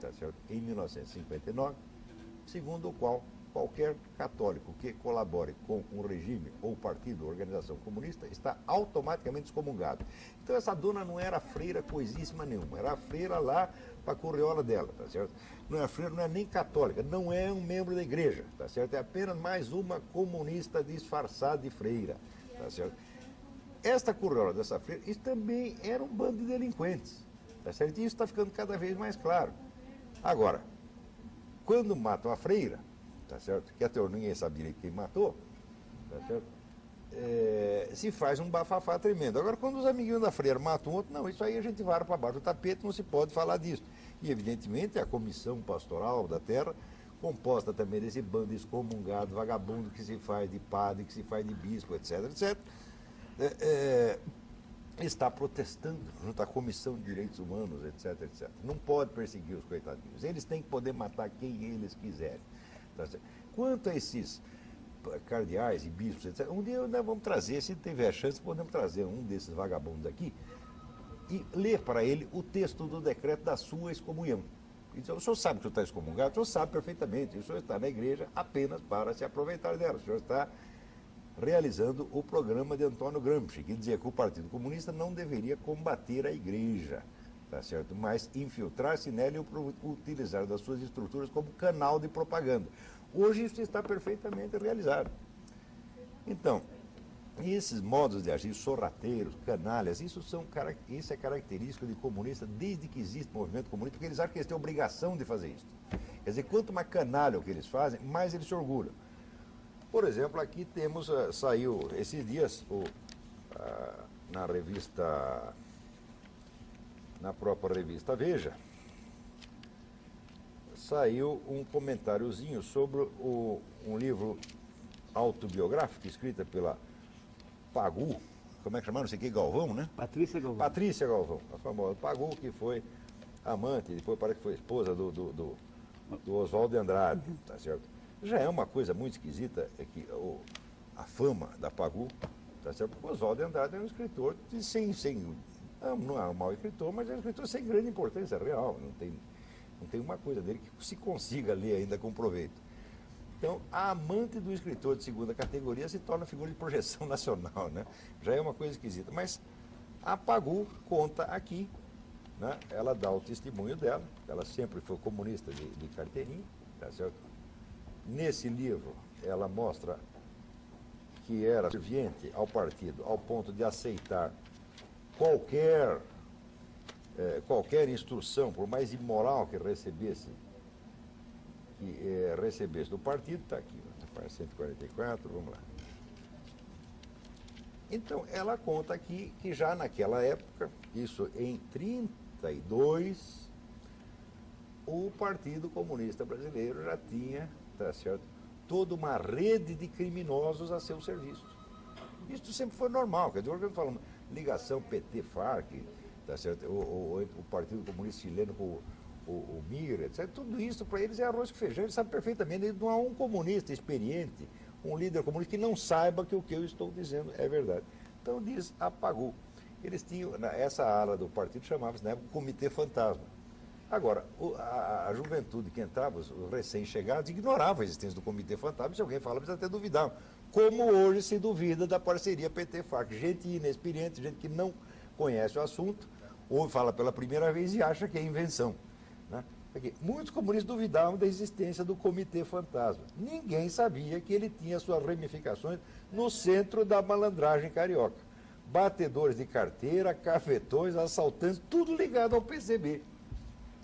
tá certo? Em 1959, segundo o qual qualquer católico que colabore com um regime ou partido ou organização comunista está automaticamente excomungado. Então essa dona não era freira coisíssima nenhuma, era a freira lá para a correola dela, tá certo? Não é freira, não é nem católica, não é um membro da igreja, tá certo? É apenas mais uma comunista disfarçada de freira, tá certo? Esta correola dessa freira, isso também era um bando de delinquentes, tá certo? E isso está ficando cada vez mais claro. Agora, quando matam a freira, tá certo? Que até hoje ninguém sabe direito quem matou, tá certo? Se faz um bafafá tremendo. Agora, quando os amiguinhos da freira matam um outro, não, isso aí a gente vara para baixo do tapete, não se pode falar disso. E, evidentemente, a comissão pastoral da terra, composta também desse bando excomungado, vagabundo que se faz de padre, que se faz de bispo, etc., etc., está protestando junto à Comissão de Direitos Humanos, etc., etc. Não pode perseguir os coitadinhos. Eles têm que poder matar quem eles quiserem. Tá certo? Quanto a esses cardeais e bispos, etc., um dia nós vamos trazer, se tiver chance, podemos trazer um desses vagabundos aqui e ler para ele o texto do decreto da sua excomunhão. Então, o senhor sabe que o senhor está excomungado, o senhor sabe perfeitamente, o senhor está na igreja apenas para se aproveitar dela, o senhor está realizando o programa de Antônio Gramsci, que dizia que o Partido Comunista não deveria combater a igreja, tá certo? Mas infiltrar-se nela e utilizar das suas estruturas como canal de propaganda. Hoje isso está perfeitamente realizado. Então, esses modos de agir sorrateiros, canalhas, isso é característico de comunista desde que existe movimento comunista, porque eles acham que eles têm obrigação de fazer isso. Quer dizer, quanto mais canalha o que eles fazem, mais eles se orgulham. Por exemplo, aqui temos, saiu esses dias, na revista, na própria revista Veja, saiu um comentáriozinho sobre um livro autobiográfico, escrita pela Pagu, como é que chama? Não sei o que, Galvão, né? Patrícia Galvão. Patrícia Galvão, a famosa Pagu, que foi amante, depois parece que foi esposa do Oswaldo de Andrade, tá certo? Já é uma coisa muito esquisita, é que a fama da Pagu, tá certo? Porque o Oswaldo de Andrade é um escritor não é um mau escritor, mas é um escritor sem grande importância real, não tem uma coisa dele que se consiga ler ainda com proveito. Então, a amante do escritor de segunda categoria se torna figura de projeção nacional, né? Já é uma coisa esquisita. Mas a Pagu conta aqui, né? Ela dá o testemunho dela, ela sempre foi comunista de carteirinha, tá certo? Nesse livro, ela mostra que era serviente ao partido ao ponto de aceitar qualquer instrução, por mais imoral que recebesse do partido, está aqui, página 144, vamos lá. Então, ela conta aqui que já naquela época, isso em 1932, o Partido Comunista Brasileiro já tinha, tá certo, toda uma rede de criminosos a seu serviço. Isso sempre foi normal, quer dizer, hoje nós falamos ligação PT-FARC, tá certo, o Partido Comunista Chileno com o MIR, etc. Tudo isso para eles é arroz com feijão, eles sabem perfeitamente, não há um comunista experiente, um líder comunista que não saiba que o que eu estou dizendo é verdade. Então diz a Pagu. Eles tinham, essa ala do partido chamava-se na época Comitê Fantasma. Agora, a juventude que entrava, os recém-chegados, ignorava a existência do Comitê Fantasma, se alguém fala, eles até duvidavam. Como hoje se duvida da parceria PT-FARC. Gente inexperiente, gente que não conhece o assunto, ou fala pela primeira vez e acha que é invenção. Né? Porque muitos comunistas duvidavam da existência do Comitê Fantasma. Ninguém sabia que ele tinha suas ramificações no centro da malandragem carioca. Batedores de carteira, cafetões, assaltantes, tudo ligado ao PCB.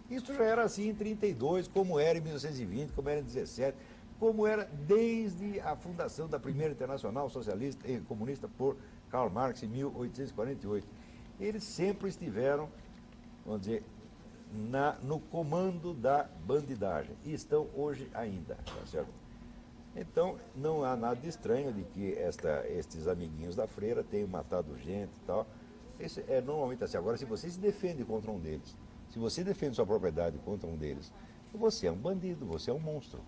Isso já era assim em 1932, como era em 1920, como era em 1917, como era desde a fundação da primeira Internacional Socialista e Comunista por Karl Marx em 1848. Eles sempre estiveram, vamos dizer, no comando da bandidagem e estão hoje ainda, tá certo? Então, não há nada de estranho de que estes amiguinhos da freira tenham matado gente e tal. Isso é normalmente assim. Agora, se você se defende contra um deles, Se você defende sua propriedade contra um deles, você é um bandido, você é um monstro.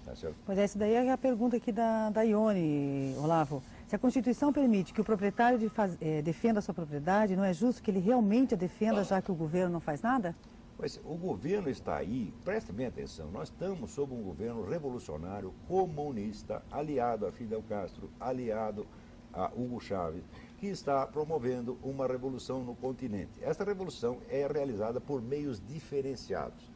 Tá certo? Pois é, essa daí é a pergunta aqui da Ione, Olavo. Se a Constituição permite que o proprietário defenda a sua propriedade, não é justo que ele realmente a defenda, já que o governo não faz nada? Mas o governo está aí, preste bem atenção, nós estamos sob um governo revolucionário, comunista, aliado a Fidel Castro, aliado a Hugo Chávez, que está promovendo uma revolução no continente. Esta revolução é realizada por meios diferenciados,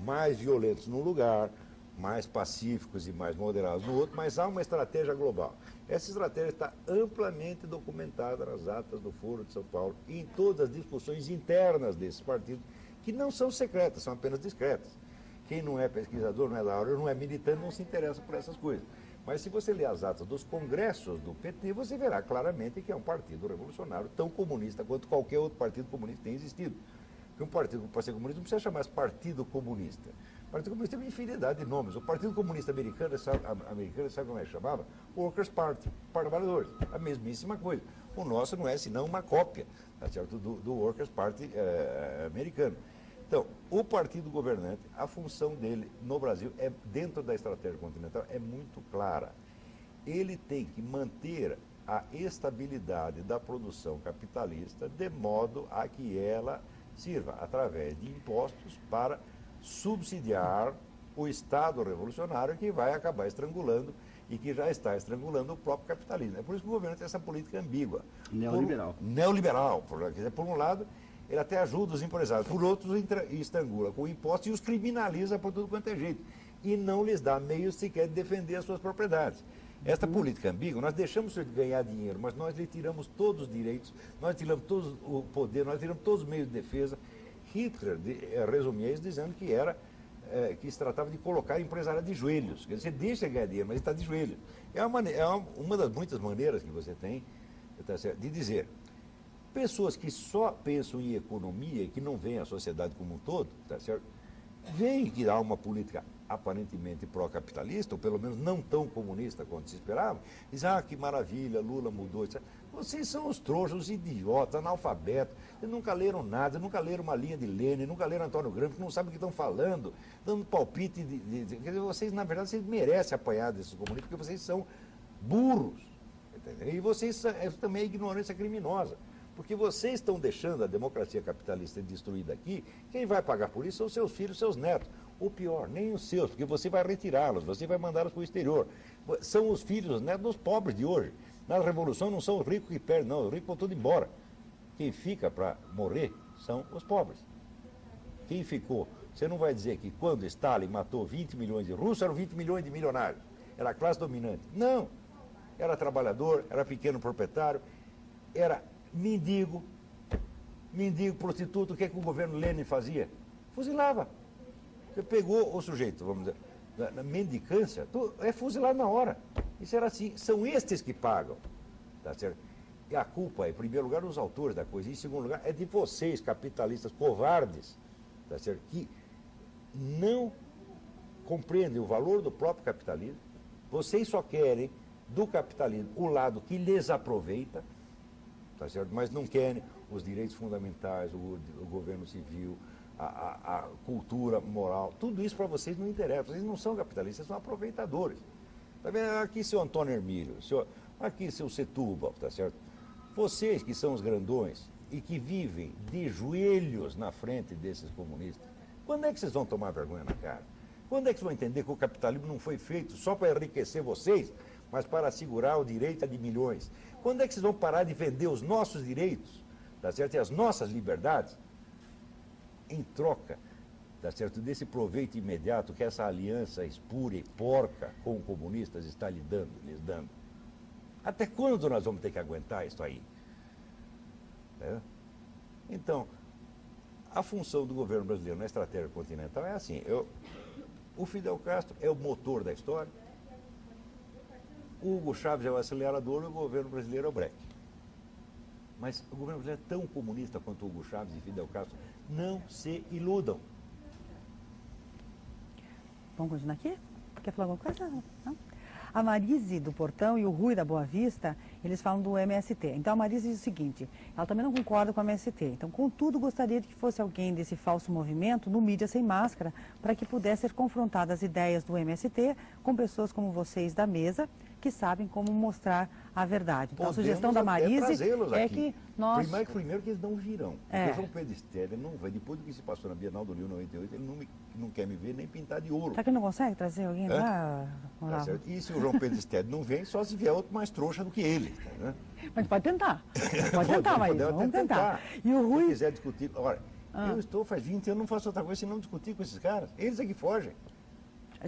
mais violentos num lugar, mais pacíficos e mais moderados no outro, mas há uma estratégia global. Essa estratégia está amplamente documentada nas atas do Foro de São Paulo e em todas as discussões internas desses partidos, que não são secretas, são apenas discretas. Quem não é pesquisador, não é da área, não é militante, não se interessa por essas coisas. Mas se você ler as atas dos congressos do PT, você verá claramente que é um partido revolucionário tão comunista quanto qualquer outro partido comunista tem existido. Porque um partido, para ser comunista, não precisa chamar de Partido Comunista. O Partido Comunista tem uma infinidade de nomes. O Partido Comunista americano, sabe como é que chamava? Workers' Party, trabalhadores. A mesmíssima coisa. O nosso não é senão uma cópia, tá certo? Do Workers' Party americano. Então, o partido governante, a função dele no Brasil, dentro da estratégia continental, é muito clara. Ele tem que manter a estabilidade da produção capitalista de modo a que ela sirva, através de impostos, para subsidiar o Estado revolucionário que vai acabar estrangulando e que já está estrangulando o próprio capitalismo. É por isso que o governo tem essa política ambígua. Neoliberal. Neoliberal. Por um lado, ele até ajuda os empresários, por outro, estrangula com impostos e os criminaliza por tudo quanto é jeito. E não lhes dá meios sequer de defender as suas propriedades. Esta política ambígua, nós deixamos de ganhar dinheiro, mas nós lhe tiramos todos os direitos, nós tiramos todo o poder, nós tiramos todos os meios de defesa. Hitler resumia isso dizendo que se tratava de colocar a empresária de joelhos. Quer dizer, você deixa de ganhar dinheiro, mas ele está de joelhos. É uma das muitas maneiras que você tem de dizer. Pessoas que só pensam em economia e que não veem a sociedade como um todo, tá certo? Veem que há uma política aparentemente pró-capitalista, ou pelo menos não tão comunista quanto se esperava, dizem, que maravilha, Lula mudou, etc. Vocês são os trouxas, os idiotas, analfabetos, eles nunca leram nada, nunca leram uma linha de Lenin, nunca leram Antônio Gramsci, não sabem o que estão falando, dando palpite quer dizer, vocês, na verdade, vocês merecem apanhar desses comunistas, porque vocês são burros, entendeu? E vocês também é ignorância criminosa. Porque vocês estão deixando a democracia capitalista destruída aqui, quem vai pagar por isso são seus filhos, seus netos. Ou pior, nem os seus, porque você vai retirá-los, você vai mandá-los para o exterior. São os filhos, os netos dos pobres de hoje. Na Revolução não são os ricos que perdem, não, os ricos vão tudo embora. Quem fica para morrer são os pobres. Quem ficou? Você não vai dizer que quando Stalin matou 20 milhões de russos, eram 20 milhões de milionários. Era a classe dominante. Não. Era trabalhador, era pequeno proprietário, era mendigo, prostituto. O que é que o governo Lenin fazia? Fuzilava. Você pegou o sujeito, vamos dizer, na mendicância, é fuzilado na hora. Isso era assim. São estes que pagam. Tá certo? E a culpa é, em primeiro lugar, dos autores da coisa, e em segundo lugar, é de vocês, capitalistas covardes, tá certo? Que não compreendem o valor do próprio capitalismo. Vocês só querem do capitalismo o lado que lhes aproveita, tá certo? Mas não querem os direitos fundamentais, o governo civil, a cultura moral. Tudo isso para vocês não interessa. Vocês não são capitalistas, são aproveitadores. Tá vendo? Aqui seu Antônio Hermílio, aqui seu Setúbal, tá certo? Vocês que são os grandões e que vivem de joelhos na frente desses comunistas, quando é que vocês vão tomar vergonha na cara? Quando é que vocês vão entender que o capitalismo não foi feito só para enriquecer vocês, mas para assegurar o direito de milhões? Quando é que vocês vão parar de vender os nossos direitos, tá certo? E as nossas liberdades, em troca, tá certo? Desse proveito imediato que essa aliança espúria e porca com comunistas está lhes dando? Até quando nós vamos ter que aguentar isso aí? Né? Então, a função do governo brasileiro na estratégia continental é assim. O Fidel Castro é o motor da história, o Hugo Chávez é o acelerador e o governo brasileiro é o breque. Mas o governo brasileiro é tão comunista quanto o Hugo Chávez e Fidel Castro. Não se iludam. Vamos continuar aqui? Quer falar alguma coisa? Não? A Marise do Portão e o Rui da Boa Vista, eles falam do MST. Então a Marise diz o seguinte, ela também não concorda com o MST. Então, contudo, gostaria de que fosse alguém desse falso movimento no Mídia Sem Máscara, para que pudesse ser confrontada as ideias do MST com pessoas como vocês da mesa, que sabem como mostrar a verdade. Então, a sugestão da Marise é que nós... Primeiro que eles não virão. Porque o João Pedro Estélio não vai. Depois do que se passou na Bienal do Rio 98, ele não quer me ver nem pintar de ouro. Será que não consegue trazer alguém lá? E se o João Pedro Estélio não vem, só se vier outro mais trouxa do que ele. Né? Mas pode tentar. Pode tentar, Marise. Vamos tentar. E o Rui... Se quiser discutir... Olha, eu estou faz 20 anos, não faço outra coisa senão discutir com esses caras. Eles é que fogem.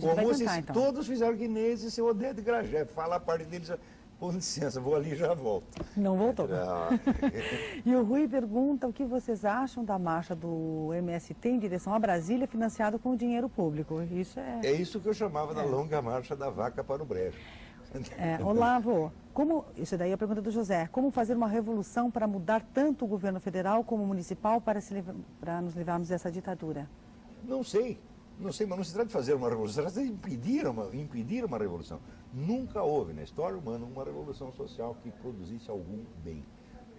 Como tentar, então. Todos fizeram que nem esse seu Odete de Gragé. Fala a parte deles, com licença, vou ali e já volto. Não voltou. E o Rui pergunta o que vocês acham da marcha do MST em direção a Brasília, financiado com o dinheiro público. Isso é isso que eu chamava da longa marcha da vaca para o brejo. Olavo, isso daí é a pergunta do José. Como fazer uma revolução para mudar tanto o governo federal como o municipal para nos livrarmos dessa ditadura? Não sei, mas não se trata de fazer uma revolução, se trata de impedir uma revolução. Nunca houve na história humana uma revolução social que produzisse algum bem.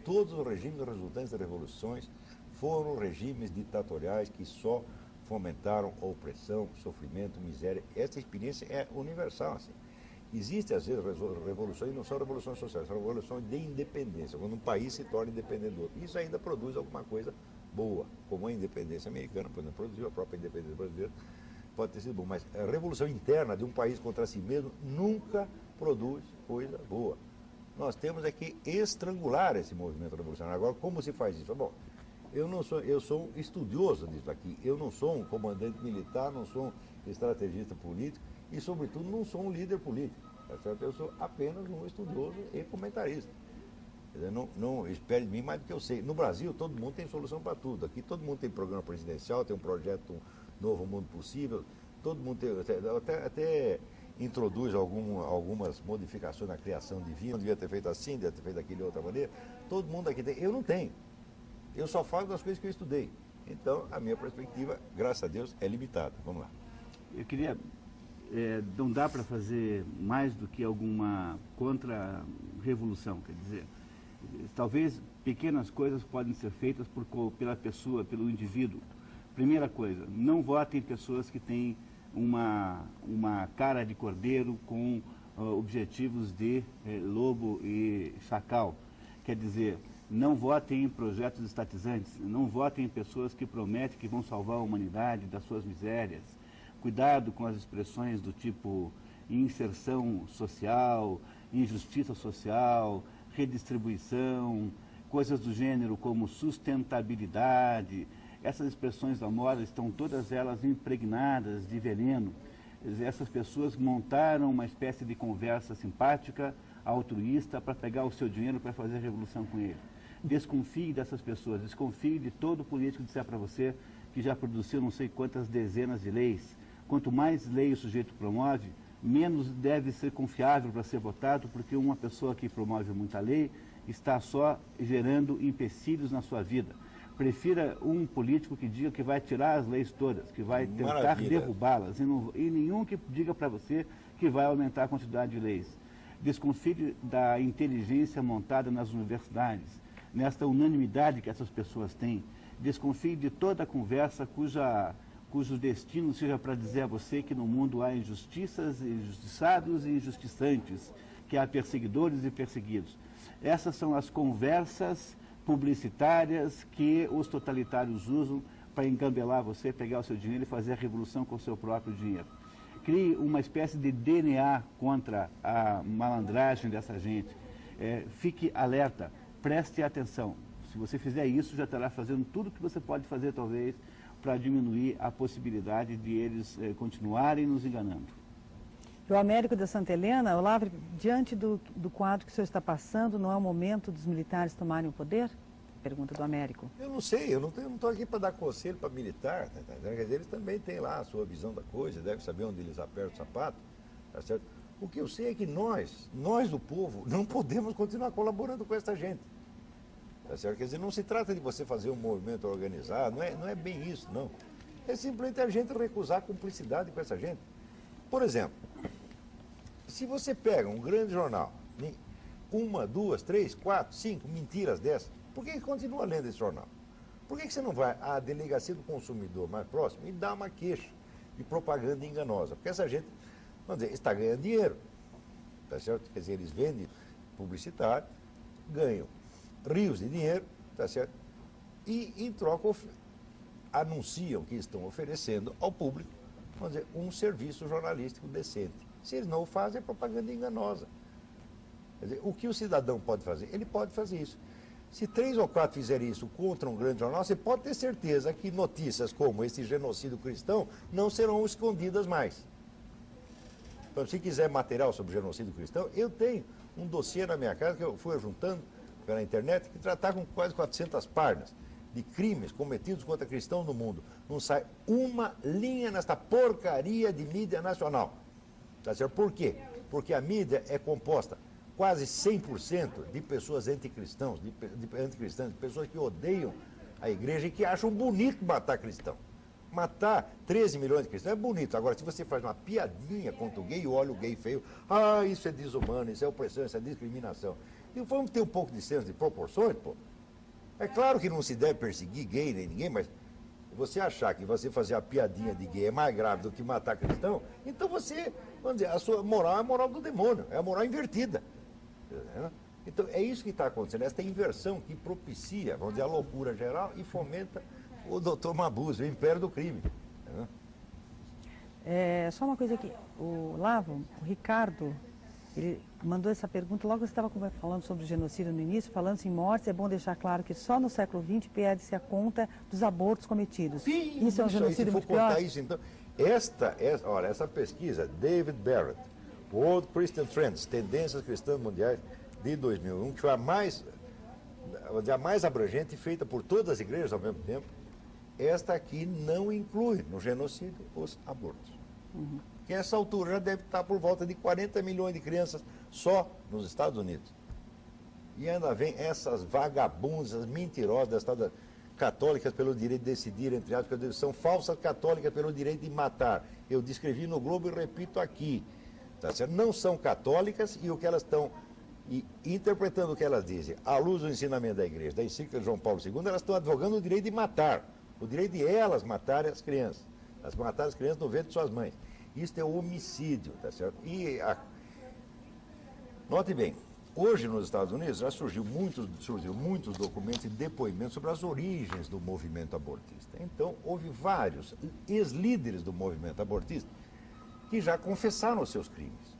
Todos os regimes resultantes das revoluções foram regimes ditatoriais que só fomentaram opressão, sofrimento, miséria. Essa experiência é universal, assim. Existem, às vezes, revoluções, não são revoluções sociais, são revoluções de independência, quando um país se torna independente do outro. Isso ainda produz alguma coisa boa, como a independência americana, por exemplo, produziu a própria independência brasileira, pode ter sido bom, mas a revolução interna de um país contra si mesmo nunca produz coisa boa. Nós temos é que estrangular esse movimento revolucionário. Agora, como se faz isso? Bom, eu sou um estudioso disso aqui, eu não sou um comandante militar, não sou um estrategista político, e, sobretudo, não sou um líder político, tá certo? Eu sou apenas um estudioso e comentarista. Não espere de mim mais do que eu sei. No Brasil, todo mundo tem solução para tudo. Aqui, todo mundo tem programa presidencial, tem um projeto Novo Mundo Possível, todo mundo tem, até introduz algumas modificações na criação divina, devia ter feito assim, devia ter feito daquele de outra maneira. Todo mundo aqui tem. Eu não tenho. Eu só falo das coisas que eu estudei. Então, a minha perspectiva, graças a Deus, é limitada. Vamos lá. Eu queria... não dá para fazer mais do que alguma contra-revolução, quer dizer, talvez pequenas coisas podem ser feitas pela pessoa, pelo indivíduo. Primeira coisa, não votem em pessoas que têm uma cara de cordeiro com objetivos de lobo e chacal. Quer dizer, não votem em projetos estatizantes, não votem em pessoas que prometem que vão salvar a humanidade das suas misérias. Cuidado com as expressões do tipo inserção social, injustiça social, redistribuição, coisas do gênero como sustentabilidade. Essas expressões da moda estão todas elas impregnadas de veneno. Essas pessoas montaram uma espécie de conversa simpática, altruísta, para pegar o seu dinheiro para fazer revolução com ele. Desconfie dessas pessoas, desconfie de todo político que disser para você que já produziu não sei quantas dezenas de leis. Quanto mais lei o sujeito promove, menos deve ser confiável para ser votado, porque uma pessoa que promove muita lei está só gerando empecilhos na sua vida. Prefira um político que diga que vai tirar as leis todas, que vai tentar derrubá-las, e nenhum que diga para você que vai aumentar a quantidade de leis. Desconfie da inteligência montada nas universidades, nesta unanimidade que essas pessoas têm. Desconfie de toda a conversa cujo destino seja para dizer a você que no mundo há injustiças, injustiçados e injustiçantes, que há perseguidores e perseguidos. Essas são as conversas publicitárias que os totalitários usam para engambelar você, pegar o seu dinheiro e fazer a revolução com o seu próprio dinheiro. Crie uma espécie de DNA contra a malandragem dessa gente. Fique alerta, preste atenção. Se você fizer isso, já estará fazendo tudo o que você pode fazer, talvez, para diminuir a possibilidade de eles continuarem nos enganando. O Américo da Santa Helena, Olavo, diante do quadro que o senhor está passando, não é o momento dos militares tomarem o poder? Pergunta do Américo. Eu não sei, eu não estou aqui para dar conselho para militar, tá? Eles também têm lá a sua visão da coisa, devem saber onde eles apertam o sapato, tá certo? O que eu sei é que nós do povo, não podemos continuar colaborando com essa gente. Tá certo? Quer dizer, não se trata de você fazer um movimento organizado, não é bem isso, não. É simplesmente a gente recusar a cumplicidade com essa gente. Por exemplo, Se você pega um grande jornal, uma, duas, três, quatro, cinco mentiras dessas, por que continua lendo esse jornal? Por que você não vai à delegacia do consumidor mais próximo e dá uma queixa de propaganda enganosa? Porque essa gente, vamos dizer, está ganhando dinheiro, tá certo? Quer dizer, eles vendem publicitário, ganham rios de dinheiro, tá certo? E em troca anunciam que estão oferecendo ao público, vamos dizer, um serviço jornalístico decente. Se eles não o fazem, é propaganda enganosa. Quer dizer, o que o cidadão pode fazer? Ele pode fazer isso. Se 3 ou 4 fizerem isso contra um grande jornal, você pode ter certeza que notícias como esse genocídio cristão não serão escondidas mais. Então, se quiser material sobre genocídio cristão, eu tenho um dossiê na minha casa que eu fui juntando pela internet, que tratar com quase 400 páginas de crimes cometidos contra cristãos no mundo. Não sai uma linha nesta porcaria de mídia nacional. Tá certo? Por quê? Porque a mídia é composta quase 100% de pessoas anticristãs, de pessoas que odeiam a igreja e que acham bonito matar cristão. Matar 13 milhões de cristãos é bonito. Agora, se você faz uma piadinha contra o gay, olha o gay feio, isso é desumano, isso é opressão, isso é discriminação. E vamos ter um pouco de senso de proporções, pô. É claro que não se deve perseguir gay nem ninguém, mas você achar que você fazer a piadinha de gay é mais grave do que matar cristão, então você, vamos dizer, a sua moral é a moral do demônio, é a moral invertida. Então é isso que está acontecendo, esta inversão que propicia, vamos dizer, a loucura geral e fomenta o Dr. Mabuse, o império do crime. Só uma coisa aqui, o Lavo, o Ricardo, ele mandou essa pergunta, logo você estava falando sobre o genocídio no início, falando em mortes, é bom deixar claro que só no século XX perde-se a conta dos abortos cometidos. Sim, isso é um genocídio muito pior. Isso, então, olha, essa pesquisa, David Barrett, World Christian Trends, Tendências Cristãs Mundiais, de 2001, que foi a mais abrangente, feita por todas as igrejas ao mesmo tempo, esta aqui não inclui no genocídio os abortos. Uhum. Que essa altura já deve estar por volta de 40 milhões de crianças só nos Estados Unidos. E ainda vem essas vagabundas mentirosas católicas pelo direito de decidir, entre aspas, são falsas católicas pelo direito de matar. Eu descrevi no Globo e repito aqui. Tá certo? Não são católicas e o que elas estão interpretando o que elas dizem, à luz do ensinamento da igreja, da encíclica de João Paulo II, elas estão advogando o direito de matar, o direito de elas matarem as crianças, matarem as crianças no ventre de suas mães. Isso é homicídio, tá certo? Note bem, hoje nos Estados Unidos já surgiu muitos documentos e depoimentos sobre as origens do movimento abortista. Então, houve vários ex-líderes do movimento abortista que já confessaram os seus crimes.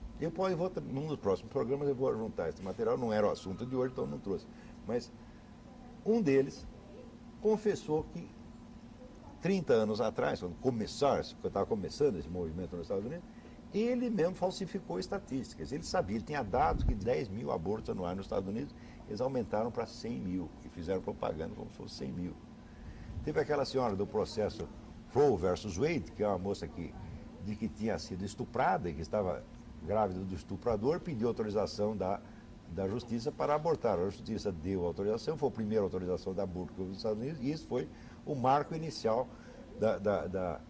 Num dos próximos programas eu vou juntar esse material, não era o assunto de hoje, então não trouxe. Mas um deles confessou que 30 anos atrás, quando estava começando esse movimento nos Estados Unidos, ele mesmo falsificou estatísticas. Ele sabia, ele tinha dados que 10 mil abortos anuais nos Estados Unidos, eles aumentaram para 100 mil e fizeram propaganda como se fosse 100 mil. Teve aquela senhora do processo Roe versus Wade, que é uma moça que tinha sido estuprada e que estava grávida do estuprador, pediu autorização da justiça para abortar. A justiça deu autorização, foi a primeira autorização de aborto que houve nos Estados Unidos, e isso foi o marco inicial da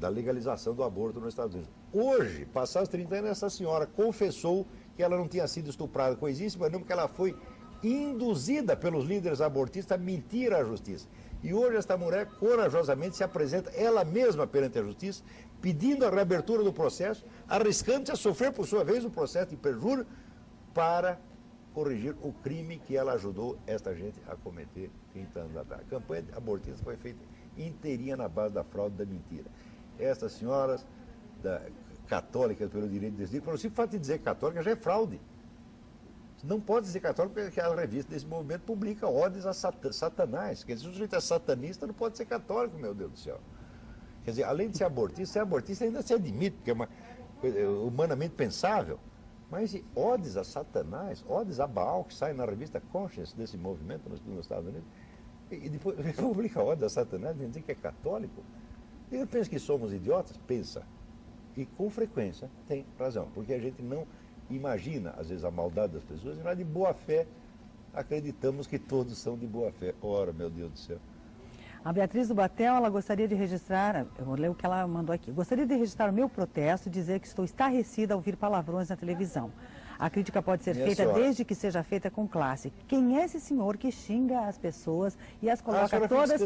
legalização do aborto nos Estados Unidos. Hoje, passados 30 anos, essa senhora confessou que ela não tinha sido estuprada, coisíssima, não, porque ela foi induzida pelos líderes abortistas a mentir à justiça. E hoje esta mulher corajosamente se apresenta ela mesma perante a justiça, pedindo a reabertura do processo, arriscando-se a sofrer por sua vez o processo de perjúrio para corrigir o crime que ela ajudou esta gente a cometer 30 anos atrás. A campanha abortista foi feita inteirinha na base da fraude e da mentira. Estas senhoras católicas pelo direito de decidir, para o simples fato de dizer católica já é fraude. Não pode dizer católico porque a revista desse movimento publica ódios a Satanás. Quer dizer, se o sujeito é satanista, não pode ser católico, meu Deus do céu. Quer dizer, além de ser abortista ainda se admite, porque é uma coisa humanamente pensável. Mas ódios a Satanás, ódios a Baal, que sai na revista Conscience desse movimento nos Estados Unidos, e depois publica ódio a Satanás, vem dizer que é católico. E eu penso que somos idiotas? Pensa. E com frequência tem razão, porque a gente não imagina, às vezes, a maldade das pessoas, e nós de boa fé acreditamos que todos são de boa fé. Ora, meu Deus do céu. A Beatriz do Batel, ela gostaria de registrar, eu vou ler o que ela mandou aqui. Gostaria de registrar o meu protesto e dizer que estou estarrecida ao ouvir palavrões na televisão. A crítica pode ser feita desde que seja feita com classe. Quem é esse senhor que xinga as pessoas e as coloca todas...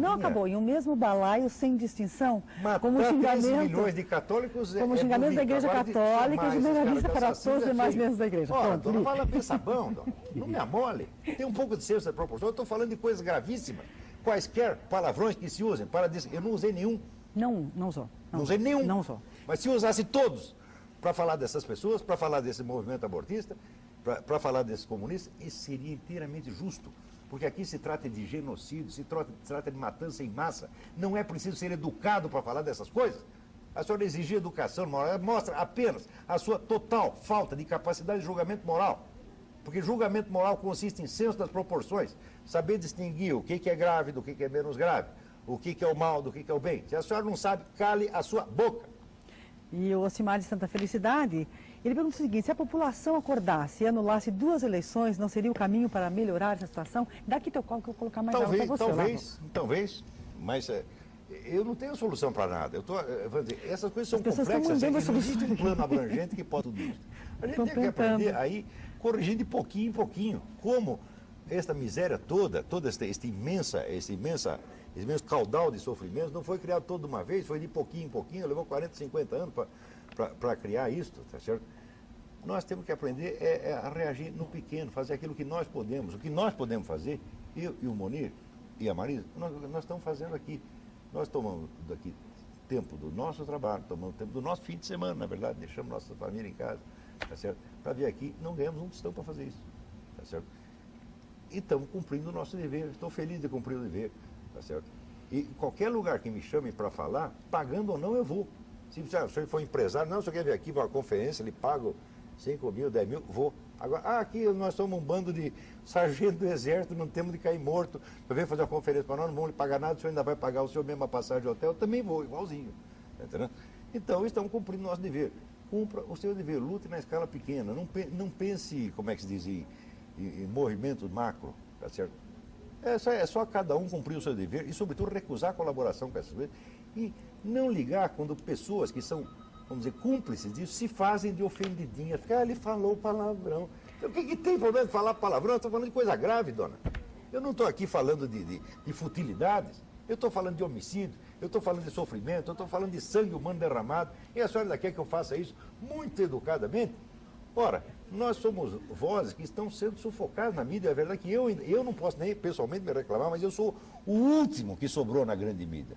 Não acabou, em um mesmo balaio, sem distinção, como xingamento... milhões de católicos como xingamento da Igreja Católica e generalista para todos os demais membros da Igreja. Ora, dona, fala bem sabão, dona. Não me amole. Tem um pouco de senso de proporção. Eu estou falando de coisas gravíssimas. Quaisquer palavrões que se usem para dizer... Eu não usei nenhum. Não usou. Não usei nenhum. Não usou. Mas se usasse todos para falar dessas pessoas, para falar desse movimento abortista, para falar desses comunistas, isso seria inteiramente justo. Porque aqui se trata de genocídio, se trata de matança em massa. Não é preciso ser educado para falar dessas coisas. A senhora exigir educação moral mostra apenas a sua total falta de capacidade de julgamento moral. Porque julgamento moral consiste em senso das proporções, saber distinguir o que é grave do que é menos grave, o que é o mal do que é o bem. Se a senhora não sabe, cale a sua boca. E o Ocimar de Santa Felicidade, ele pergunta o seguinte: se a população acordasse e anulasse 2 eleições, não seria o caminho para melhorar essa situação? Daqui teu colo que eu vou colocar mais água para você. Talvez, mas eu não tenho solução para nada. Essas coisas são complexas, não existe um plano abrangente que pode tudo isso. A gente tem que aprender aí, corrigindo de pouquinho em pouquinho, como esta miséria toda esse imenso caudal de sofrimentos não foi criado toda uma vez, foi de pouquinho em pouquinho, levou 40, 50 anos para criar isso, tá certo? Nós temos que aprender a reagir no pequeno, fazer aquilo que nós podemos. O que nós podemos fazer, eu e o Monir e a Marisa, nós estamos fazendo aqui. Nós tomamos daqui tempo do nosso trabalho, tomamos tempo do nosso fim de semana, na verdade, deixamos nossa família em casa, tá certo? Para vir aqui, não ganhamos um tostão para fazer isso, tá certo? E estamos cumprindo o nosso dever, estou feliz de cumprir o dever, tá certo? E qualquer lugar que me chame para falar, pagando ou não, eu vou. Se o senhor for empresário, não, o senhor quer vir aqui para uma conferência, lhe pago 5 mil, 10 mil, vou. Agora, aqui nós somos um bando de sargento do exército, não temos de cair morto, para vir fazer uma conferência para nós, não vamos lhe pagar nada, o senhor ainda vai pagar o senhor mesmo a passagem de hotel, eu também vou, igualzinho. Tá entendendo? Então, estamos cumprindo o nosso dever. Cumpra o seu dever, lute na escala pequena, não pense, como é que se diz, em movimentos macro, tá certo? É só cada um cumprir o seu dever e, sobretudo, recusar a colaboração com essas coisas e não ligar quando pessoas que são, vamos dizer, cúmplices disso, se fazem de ofendidinhas. Porque ele falou palavrão. Então, o que tem problema de falar palavrão? Eu estou falando de coisa grave, dona. Eu não estou aqui falando de futilidades. Eu estou falando de homicídio, eu estou falando de sofrimento, eu estou falando de sangue humano derramado. E a senhora ainda quer que eu faça isso muito educadamente? Ora, nós somos vozes que estão sendo sufocadas na mídia. É verdade que eu não posso nem pessoalmente me reclamar, mas eu sou o último que sobrou na grande mídia.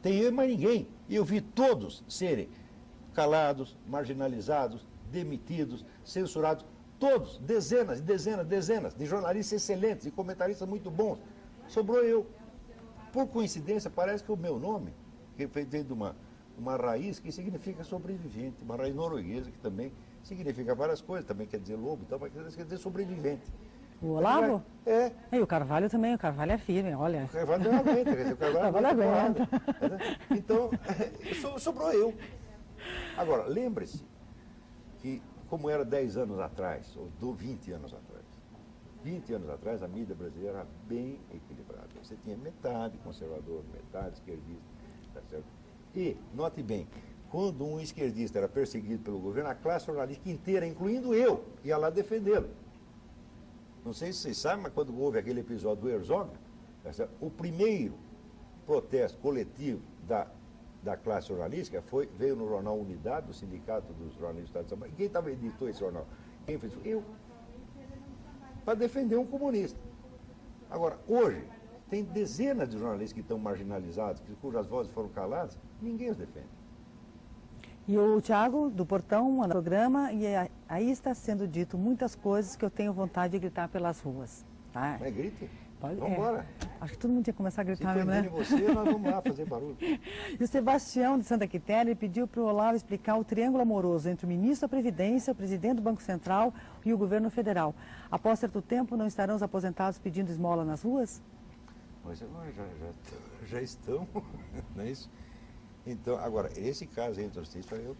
Tem eu e mais ninguém. E eu vi todos serem calados, marginalizados, demitidos, censurados. Todos, dezenas de jornalistas excelentes e comentaristas muito bons. Sobrou eu. Por coincidência, parece que o meu nome, que veio de uma raiz que significa sobrevivente, uma raiz norueguesa que também significa várias coisas, também quer dizer lobo, então, mas quer dizer sobrevivente. O Olavo? É. E o Carvalho também, o Carvalho é firme, olha. O Carvalho não aguenta, quer dizer, o Carvalho aguenta. Então, sobrou eu. Agora, lembre-se que, como era 10 anos atrás, ou 20 anos atrás, 20 anos atrás a mídia brasileira era bem equilibrada. Você tinha metade conservador, metade esquerdista, tá certo? E, note bem, quando um esquerdista era perseguido pelo governo, a classe jornalística inteira, incluindo eu, ia lá defendê-lo. Não sei se vocês sabem, mas quando houve aquele episódio do Herzog, o primeiro protesto coletivo da classe jornalística veio no jornal Unidade, do Sindicato dos Jornalistas do Estado de São Paulo. E quem editou esse jornal? Quem fez? Eu. Para defender um comunista. Agora, hoje, tem dezenas de jornalistas que estão marginalizados, cujas vozes foram caladas, ninguém os defende. E o Tiago, do Portão, manda programa, e aí está sendo dito muitas coisas que eu tenho vontade de gritar pelas ruas. Tá? Mas grite. Vamos embora. Acho que todo mundo tinha que começar a gritar mesmo, né? Se você, nós vamos lá fazer barulho. E o Sebastião, de Santa Quitéria, pediu para o Olavo explicar o triângulo amoroso entre o ministro da Previdência, o presidente do Banco Central e o governo federal. Após certo tempo, não estarão os aposentados pedindo esmola nas ruas? Mas já estão, não é isso? Então, agora, esse caso aí, eu não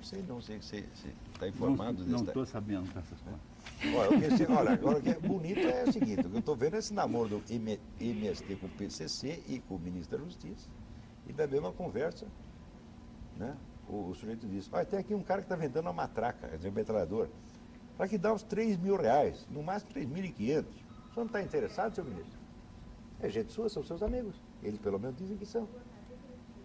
sei, não sei se você está informado Não desse. estou sabendo dessas coisas. Olha, agora o que é bonito é o seguinte, o que eu estou vendo é esse namoro do MST com o PCC e com o ministro da Justiça, e da mesma conversa, né? O sujeito disse, tem aqui um cara que está vendendo uma matraca, quer dizer, um metralhador, para que dá uns R$3.000, no máximo 3.500. O senhor não está interessado, senhor ministro? É gente sua, são seus amigos. Eles pelo menos dizem que são.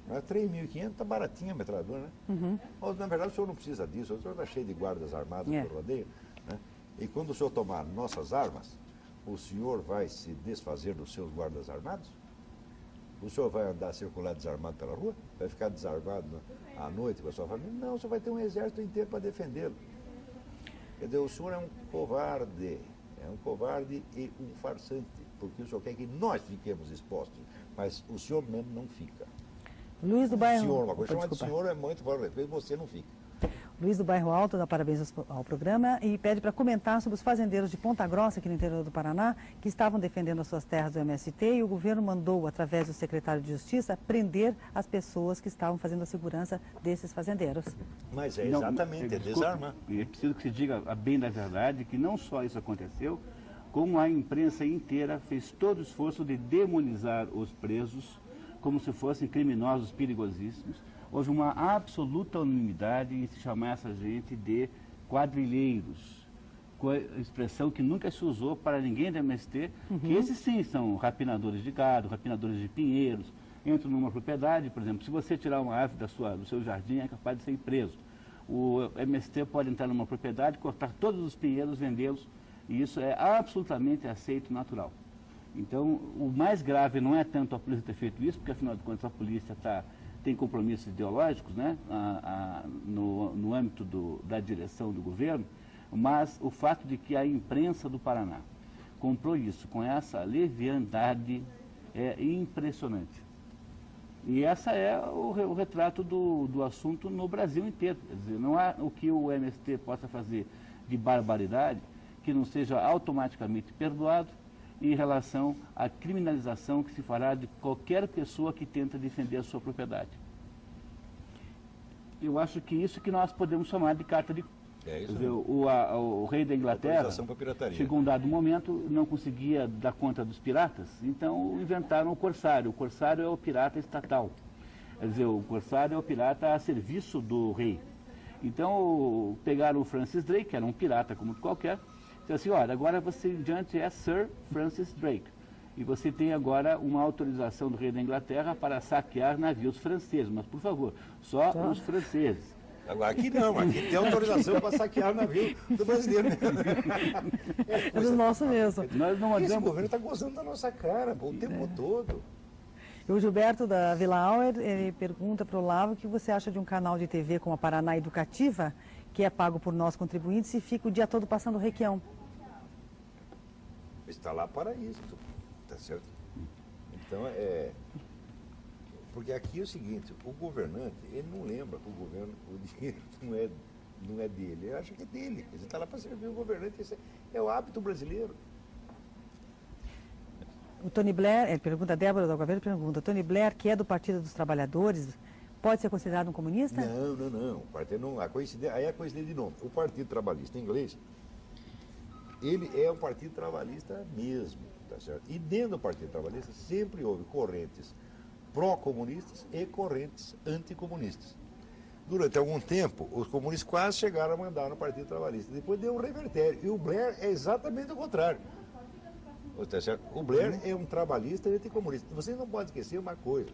Não é 3.500, está baratinho a metralhadora, né? Uhum. Mas, na verdade, o senhor não precisa disso, o senhor está cheio de guardas armados que rodeiam, né? E quando o senhor tomar nossas armas, o senhor vai se desfazer dos seus guardas armados? O senhor vai andar circular desarmado pela rua? Vai ficar desarmado à noite com a sua família? Não, o senhor vai ter um exército inteiro para defendê-lo. Quer dizer, o senhor é um covarde e um farsante, porque o senhor quer que nós fiquemos expostos, mas o senhor mesmo não fica. Luiz do Bairro... Senhor, uma coisa chamada de senhor é muito fora do respeito, você não fica. Luiz do Bairro Alto dá parabéns ao programa e pede para comentar sobre os fazendeiros de Ponta Grossa, aqui no interior do Paraná, que estavam defendendo as suas terras do MST e o governo mandou, através do secretário de Justiça, prender as pessoas que estavam fazendo a segurança desses fazendeiros. Mas é exatamente, é desarmar. E é preciso que se diga a bem da verdade que não só isso aconteceu, como a imprensa inteira fez todo o esforço de demonizar os presos como se fossem criminosos perigosíssimos. Houve uma absoluta unanimidade em se chamar essa gente de quadrilheiros, com a expressão que nunca se usou para ninguém da MST, que esses sim são rapinadores de gado, rapinadores de pinheiros, entram numa propriedade, por exemplo, se você tirar uma árvore do seu jardim, é capaz de ser preso. O MST pode entrar numa propriedade, cortar todos os pinheiros, vendê-los, e isso é absolutamente aceito e natural. Então, o mais grave não é tanto a polícia ter feito isso, porque afinal de contas a polícia tem compromissos ideológicos, né, no âmbito da direção do governo, mas o fato de que a imprensa do Paraná comprou isso com essa leviandade é impressionante. E essa é o retrato do assunto no Brasil inteiro. Quer dizer, não há o que o MST possa fazer de barbaridade que não seja automaticamente perdoado em relação à criminalização que se fará de qualquer pessoa que tenta defender a sua propriedade. Eu acho que isso que nós podemos chamar de carta de... É isso. Quer dizer, o rei da Inglaterra, chegou um dado momento, não conseguia dar conta dos piratas, então inventaram o corsário. O corsário é o pirata estatal. Quer dizer, o corsário é o pirata a serviço do rei. Então pegaram o Francis Drake, que era um pirata como qualquer, então, assim, olha, agora você em diante é Sir Francis Drake. E você tem agora uma autorização do rei da Inglaterra para saquear navios franceses. Mas, por favor, só os franceses. Agora, aqui não, aqui tem autorização para saquear o navio do brasileiro. É do nosso mesmo. Nós não Esse governo está gozando da nossa cara, o tempo todo. E o Gilberto da Vila Auer, ele pergunta para o Olavo o que você acha de um canal de TV como a Paraná Educativa, que é pago por nós contribuintes e fica o dia todo passando Requião. Está lá para isso, tá certo? Então, porque aqui é o seguinte, o governante, ele não lembra que o governo, o dinheiro não é dele, ele acha que é dele, ele está lá para servir o governante, esse é o hábito brasileiro. O Tony Blair, ele pergunta, a Débora do Aguaveiro pergunta, Tony Blair, que é do Partido dos Trabalhadores, pode ser considerado um comunista? Não. O partido não, aí é coincidência de nome. O Partido Trabalhista inglês, ele é um partido trabalhista mesmo, tá certo? E dentro do Partido Trabalhista sempre houve correntes pró-comunistas e correntes anticomunistas. Durante algum tempo, os comunistas quase chegaram a mandar no Partido Trabalhista. Depois deu um revertério. E o Blair é exatamente o contrário. Tá certo? O Blair é um trabalhista anticomunista. Você não pode esquecer uma coisa.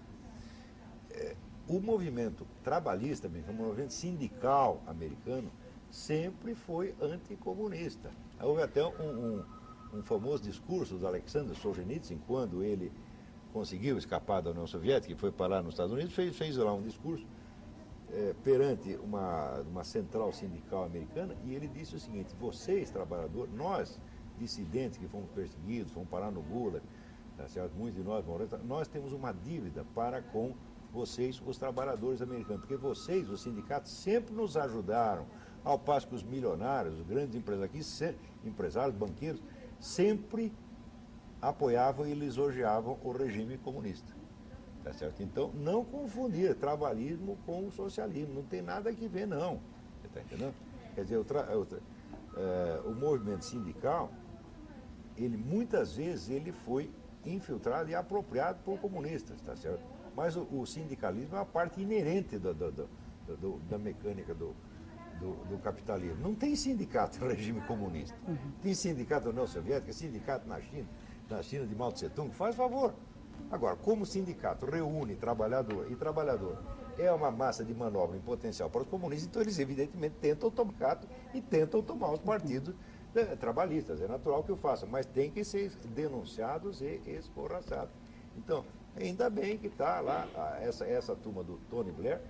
O movimento trabalhista, o movimento sindical americano, sempre foi anticomunista. Houve até um famoso discurso do Alexander Solzhenitsyn, quando ele conseguiu escapar da União Soviética e foi parar nos Estados Unidos, fez lá um discurso perante uma central sindical americana, e ele disse o seguinte: vocês, trabalhadores, nós, dissidentes que fomos perseguidos, fomos parar no Gulag, tá certo? Muitos de nós temos uma dívida para com vocês, os trabalhadores americanos, porque vocês, os sindicatos, sempre nos ajudaram, ao passo que os milionários, os grandes empresários aqui, empresários, banqueiros, sempre apoiavam e lisonjeavam o regime comunista. Tá certo? Então, não confundir trabalhismo com o socialismo. Não tem nada que ver, não. Você está entendendo? Quer dizer, o movimento sindical, ele muitas vezes ele foi infiltrado e apropriado por comunistas, tá certo? Mas o sindicalismo é uma parte inerente da mecânica do capitalismo. Não tem sindicato no regime comunista. Tem sindicato na União Soviética, sindicato na China de Mao Tse Tung, faz favor. Agora, como o sindicato reúne trabalhador e trabalhador, é uma massa de manobra em potencial para os comunistas, então eles evidentemente tentam tomar os partidos trabalhistas. É natural que o façam, mas tem que ser denunciados e escorraçados. Então, ainda bem que está lá essa turma do Tony Blair,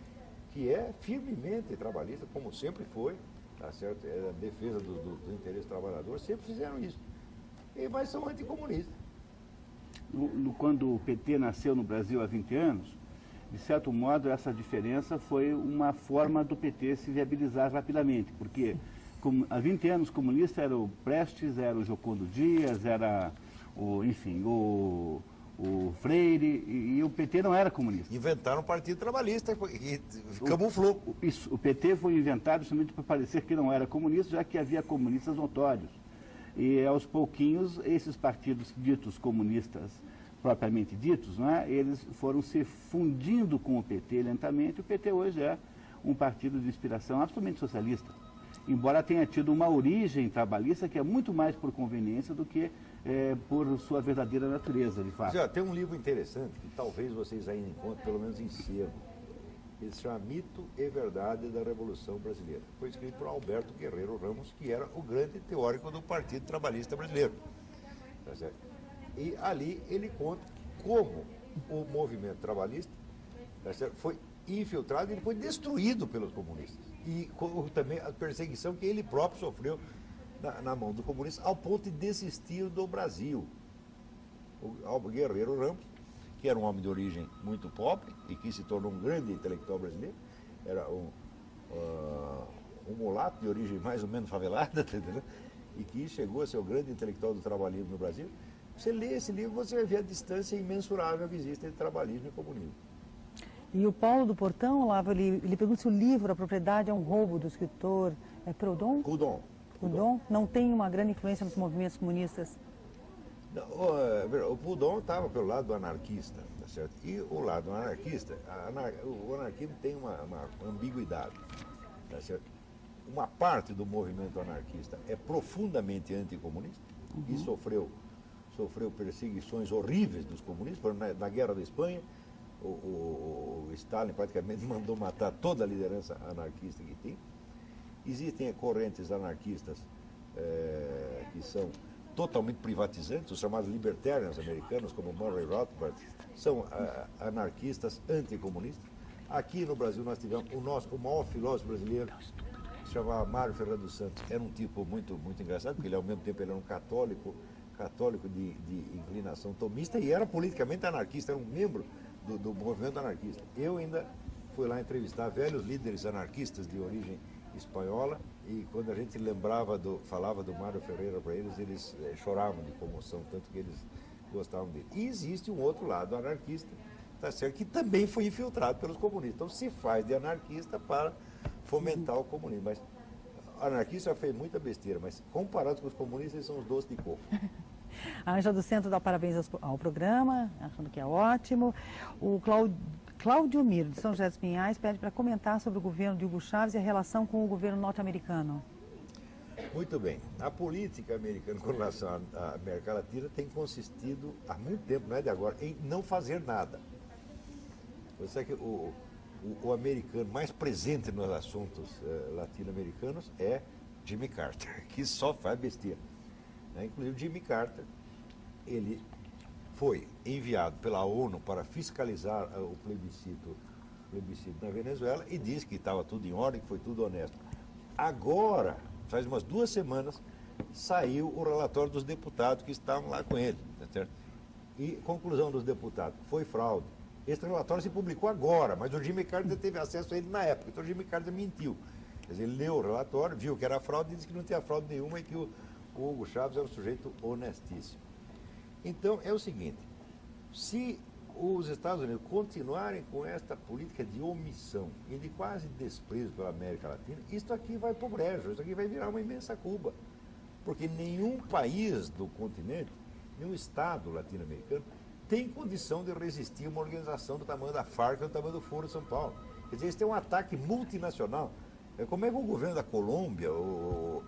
que é firmemente trabalhista, como sempre foi, tá certo? É a defesa do interesse trabalhador, sempre fizeram isso. Mas são anticomunistas. Quando o PT nasceu no Brasil há 20 anos, de certo modo, essa diferença foi uma forma do PT se viabilizar rapidamente, porque há 20 anos comunista era o Prestes, era o Jocondo Dias, era o Freire, e o PT não era comunista. Inventaram um partido trabalhista e camuflou. O PT foi inventado justamente para parecer que não era comunista, já que havia comunistas notórios. E aos pouquinhos, esses partidos ditos comunistas, propriamente ditos, não é? Eles foram se fundindo com o PT lentamente. O PT hoje é um partido de inspiração absolutamente socialista, embora tenha tido uma origem trabalhista que é muito mais por conveniência do que por sua verdadeira natureza, de fato. Tem um livro interessante que talvez vocês ainda encontrem, pelo menos em sebo. Ele se chama Mito e Verdade da Revolução Brasileira. Foi escrito por Alberto Guerreiro Ramos, que era o grande teórico do Partido Trabalhista Brasileiro. Tá certo? E ali ele conta como o movimento trabalhista, tá certo, foi infiltrado e foi destruído pelos comunistas. E também a perseguição que ele próprio sofreu na mão do comunista, ao ponto de desistir do Brasil. O Guerreiro Ramos, que era um homem de origem muito pobre e que se tornou um grande intelectual brasileiro, era um mulato de origem mais ou menos favelada, entendeu? E que chegou a ser o grande intelectual do trabalhismo no Brasil. Você lê esse livro, você vai ver a distância imensurável que existe entre trabalhismo e comunismo. E o Paulo do Portão, Olavo, ele pergunta se o livro A Propriedade é um Roubo, do escritor Proudhon? Proudhon não tem uma grande influência nos movimentos comunistas? Não, o Proudhon estava pelo lado do anarquista, tá certo? E o lado anarquista, o anarquismo tem uma ambiguidade, tá certo? Uma parte do movimento anarquista é profundamente anticomunista e sofreu perseguições horríveis dos comunistas. Na Guerra da Espanha, o Stalin praticamente mandou matar toda a liderança anarquista que tem. Existem correntes anarquistas que são totalmente privatizantes, os chamados libertarians americanos, como Murray Rothbard, são anarquistas anticomunistas. Aqui no Brasil nós tivemos o maior filósofo brasileiro, que se chamava Mário Ferreira dos Santos. Era um tipo muito, muito engraçado, porque ele ao mesmo tempo ele era um católico de inclinação tomista e era politicamente anarquista, era um membro do movimento anarquista. Eu ainda fui lá entrevistar velhos líderes anarquistas de origem espanhola e quando a gente falava do Mário Ferreira para eles choravam de comoção, tanto que eles gostavam dele. E existe um outro lado anarquista, tá certo, que também foi infiltrado pelos comunistas. Então se faz de anarquista para fomentar o comunismo. Mas anarquista já fez muita besteira, mas comparado com os comunistas, eles são os doces de coco. A Ângela do Centro dá parabéns ao programa, achando que é ótimo. O Cláudio Miro, de São José dos Pinhais, pede para comentar sobre o governo de Hugo Chávez e a relação com o governo norte-americano. Muito bem. A política americana com relação à América Latina tem consistido, há muito tempo, não é de agora, em não fazer nada. Você sabe que o americano mais presente nos assuntos latino-americanos é Jimmy Carter, que só faz besteira. Inclusive, Jimmy Carter, ele foi enviado pela ONU para fiscalizar o plebiscito na Venezuela e disse que estava tudo em ordem, que foi tudo honesto. Agora, faz umas 2 semanas, saiu o relatório dos deputados que estavam lá com ele, tá certo? E conclusão dos deputados, foi fraude. Esse relatório se publicou agora, mas o Jimmy Carter teve acesso a ele na época, então o Jimmy Carter mentiu. Quer dizer, ele leu o relatório, viu que era fraude e disse que não tinha fraude nenhuma e que o Hugo Chávez era um sujeito honestíssimo. Então, é o seguinte, se os Estados Unidos continuarem com esta política de omissão e de quase desprezo pela América Latina, isso aqui vai para o brejo, isso aqui vai virar uma imensa Cuba. Porque nenhum país do continente, nenhum Estado latino-americano, tem condição de resistir a uma organização do tamanho da Farc ou do tamanho do Foro de São Paulo. Quer dizer, eles têm um ataque multinacional. Como é que o governo da Colômbia ou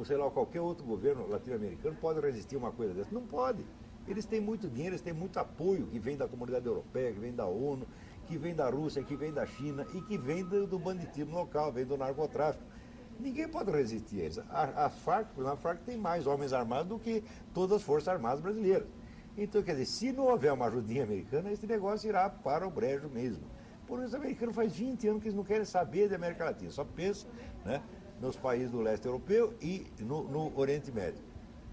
sei lá, qualquer outro governo latino-americano pode resistir a uma coisa dessa? Não pode. Eles têm muito dinheiro, eles têm muito apoio que vem da comunidade europeia, que vem da ONU, que vem da Rússia, que vem da China e que vem do banditismo local, vem do narcotráfico. Ninguém pode resistir a eles. A Farc tem mais homens armados do que todas as forças armadas brasileiras. Então, quer dizer, se não houver uma ajudinha americana, esse negócio irá para o brejo mesmo. Por isso, os americanos faz 20 anos que eles não querem saber da América Latina, só pensam, né, nos países do leste europeu e no Oriente Médio.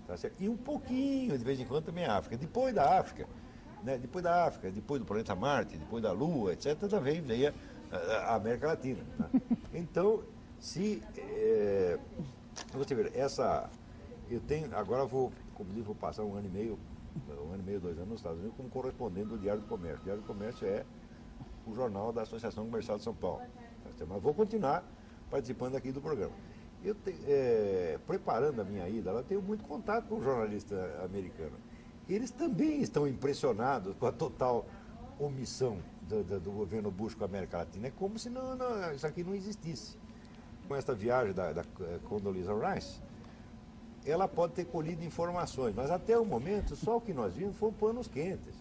Tá certo? E um pouquinho, de vez em quando, também a África. Depois da África, né, depois do planeta Marte, depois da Lua, etc., também veio a América Latina. Tá? Então, se você ver, eu tenho, agora vou passar um ano e meio, 2 anos nos Estados Unidos como correspondente do Diário do Comércio. O Diário do Comércio é o jornal da Associação Comercial de São Paulo. Mas vou continuar participando aqui do programa. Preparando a minha ida, eu tenho muito contato com o jornalista americano. Eles também estão impressionados com a total omissão do governo Bush com a América Latina. É como se isso aqui não existisse. Com esta viagem da Condoleezza Rice, ela pode ter colhido informações, mas até o momento, só o que nós vimos foram panos quentes.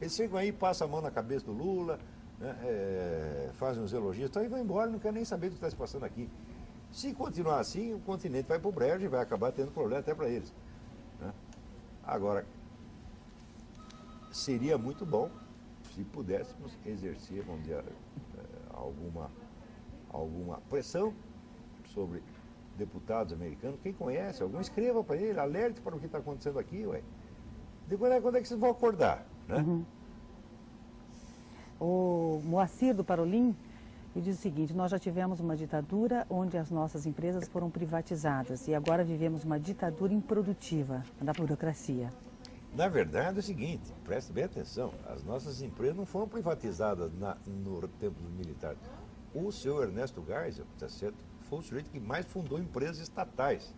Eles chegam aí, passam a mão na cabeça do Lula, né, fazem uns elogios, então, e vão embora, não querem nem saber do que está se passando aqui. Se continuar assim, o continente vai para o brejo e vai acabar tendo problema até para eles. Né? Agora, seria muito bom se pudéssemos exercer, vamos dizer, alguma pressão sobre deputados americanos. Quem conhece, algum escreva para ele, alerte para o que está acontecendo aqui, ué. Depois, quando é que vocês vão acordar, né? Uhum. O Moacir do Parolim, ele diz o seguinte: nós já tivemos uma ditadura onde as nossas empresas foram privatizadas e agora vivemos uma ditadura improdutiva da burocracia. Na verdade é o seguinte, preste bem atenção, as nossas empresas não foram privatizadas no tempo dos militares. O senhor Ernesto Geisel, tá certo, foi o sujeito que mais fundou empresas estatais.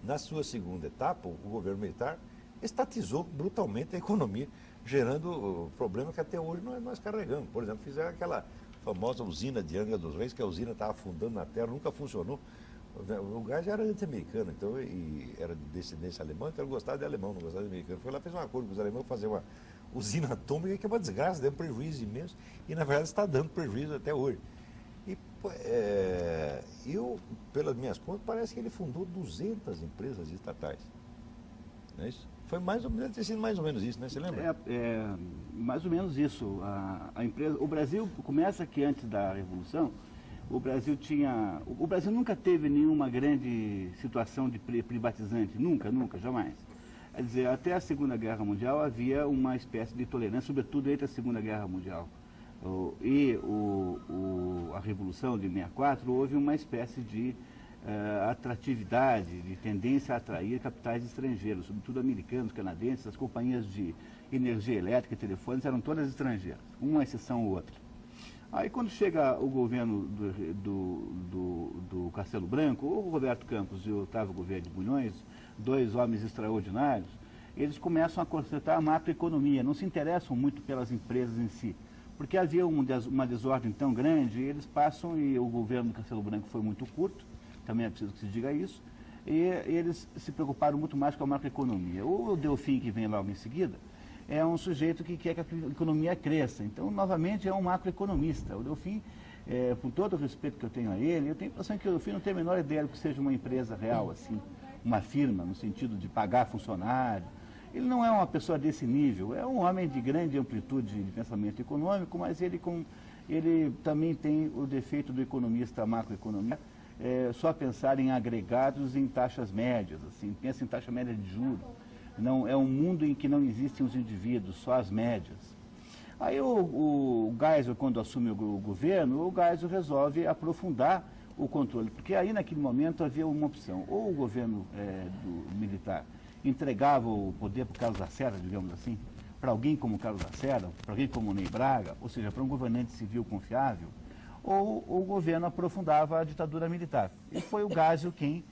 Na sua segunda etapa, o governo militar estatizou brutalmente a economia, gerando problemas que até hoje nós carregamos. Por exemplo, fizeram aquela famosa usina de Angra dos Reis, que a usina estava afundando na terra, nunca funcionou. O Geisel era anti-americano, então, e era de descendência alemã, então ele gostava de alemão, não gostava de americano. Foi lá, fez um acordo com os alemães para fazer uma usina atômica, que é uma desgraça, deu um prejuízo imenso, e na verdade está dando prejuízo até hoje. E pelas minhas contas, parece que ele fundou 200 empresas estatais. Não é isso? Foi mais ou menos, ter sido mais ou menos isso, né? Você lembra? Mais ou menos isso. A empresa, o Brasil começa que antes da Revolução, o Brasil nunca teve nenhuma grande situação de privatizante, nunca, jamais. Quer dizer, até a Segunda Guerra Mundial havia uma espécie de tolerância, sobretudo entre a Segunda Guerra Mundial e a Revolução de 64, houve uma espécie de atratividade, de tendência a atrair capitais estrangeiros, sobretudo americanos, canadenses. As companhias de energia elétrica e telefones eram todas estrangeiras, uma exceção ou outra. Aí quando chega o governo do Castelo Branco, o Roberto Campos e o Otávio Gouveia de Bulhões, 2 homens extraordinários, eles começam a consertar a macroeconomia, não se interessam muito pelas empresas em si, porque havia uma desordem tão grande, eles passam, e o governo do Castelo Branco foi muito curto, também é preciso que se diga isso, e eles se preocuparam muito mais com a macroeconomia. O Delfim, que vem logo em seguida, é um sujeito que quer que a economia cresça. Então, novamente, é um macroeconomista. O Delfim, com todo o respeito que eu tenho a ele, eu tenho a impressão que o Delfim não tem a menor ideia do que seja uma empresa real, assim, uma firma, no sentido de pagar funcionário. Ele não é uma pessoa desse nível, é um homem de grande amplitude de pensamento econômico, mas ele também tem o defeito do economista macroeconomia, só pensar em agregados em taxas médias, assim, pensa em taxa média de juros. Não, é um mundo em que não existem os indivíduos, só as médias. Aí o Geisel, quando assume o governo, o Geisel resolve aprofundar o controle, porque aí naquele momento havia uma opção: ou o governo militar entregava o poder para o Carlos Lacerda, digamos assim, para alguém como Carlos Lacerda, para alguém como Ney Braga, ou seja, para um governante civil confiável, ou o governo aprofundava a ditadura militar. E foi o Geisel quem,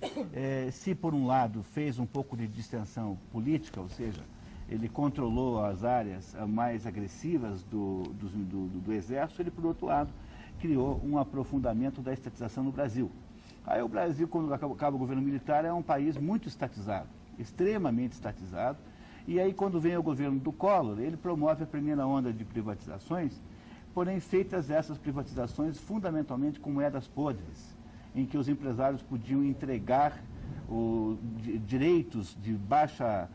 se por um lado fez um pouco de distensão política, ou seja, ele controlou as áreas mais agressivas do Exército, ele, por outro lado, criou um aprofundamento da estatização no Brasil. Aí o Brasil, quando acaba o governo militar, é um país muito estatizado, extremamente estatizado. E aí, quando vem o governo do Collor, ele promove a primeira onda de privatizações, porém feitas essas privatizações fundamentalmente com moedas podres, em que os empresários podiam entregar direitos de baixa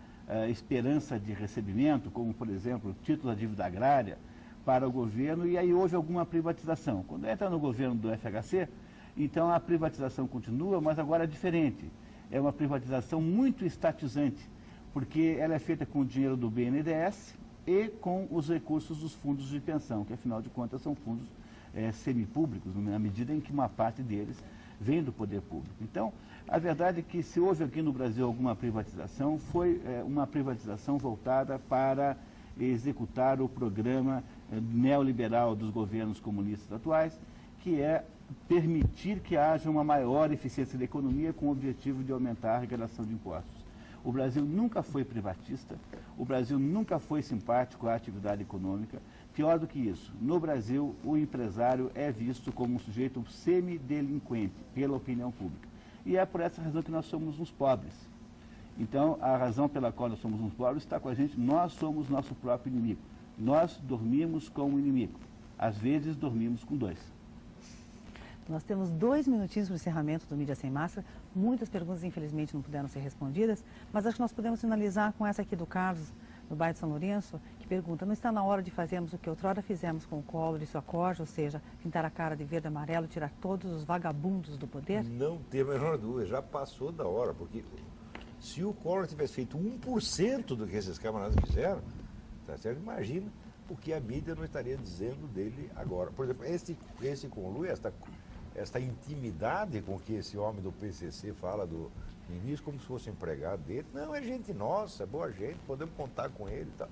esperança de recebimento, como, por exemplo, título da dívida agrária, para o governo, e aí houve alguma privatização. Quando entra no governo do FHC, então a privatização continua, mas agora é diferente. É uma privatização muito estatizante, porque ela é feita com o dinheiro do BNDES e com os recursos dos fundos de pensão, que afinal de contas são fundos semipúblicos, na medida em que uma parte deles vem do poder público. Então, a verdade é que se houve aqui no Brasil alguma privatização, foi uma privatização voltada para executar o programa neoliberal dos governos comunistas atuais, que é permitir que haja uma maior eficiência da economia com o objetivo de aumentar a arrecadação de impostos. O Brasil nunca foi privatista, o Brasil nunca foi simpático à atividade econômica. Pior do que isso, no Brasil o empresário é visto como um sujeito semidelinquente pela opinião pública. E é por essa razão que nós somos uns pobres. Então, a razão pela qual nós somos uns pobres está com a gente, nós somos nosso próprio inimigo. Nós dormimos com o inimigo. Às vezes, dormimos com dois. Nós temos 2 minutinhos para o encerramento do Mídia Sem Máscara. Muitas perguntas, infelizmente, não puderam ser respondidas, mas acho que nós podemos finalizar com essa aqui do Carlos, no bairro de São Lourenço, que pergunta: não está na hora de fazermos o que outrora fizemos com o Collor e sua corja, ou seja, pintar a cara de verde e amarelo, tirar todos os vagabundos do poder? Não tem a menor dúvida, já passou da hora, porque se o Collor tivesse feito 1% do que esses camaradas fizeram, tá certo? Imagina o que a mídia não estaria dizendo dele agora. Por exemplo, esse conluio, esta intimidade com que esse homem do PCC fala do ministro, como se fosse empregado dele. Não, é gente nossa, é boa gente, podemos contar com ele e tal.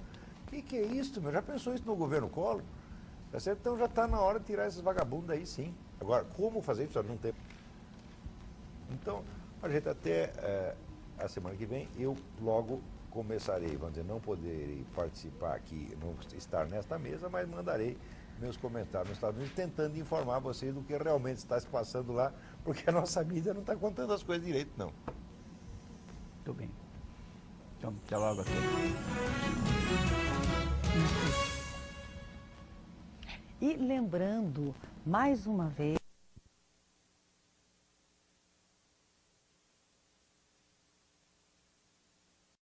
O que é isso, meu? Já pensou isso no governo Collor? Tá certo? Então já está na hora de tirar esses vagabundos aí, sim. Agora, como fazer isso? Não tem. Então, a gente até a semana que vem, eu logo começarei, vamos dizer, não poderei participar aqui, não estar nesta mesa, mas mandarei meus comentários nos Estados Unidos, tentando informar vocês do que realmente está se passando lá, porque a nossa mídia não está contando as coisas direito, não. Muito bem. Então, até logo a todos. E lembrando, mais uma vez,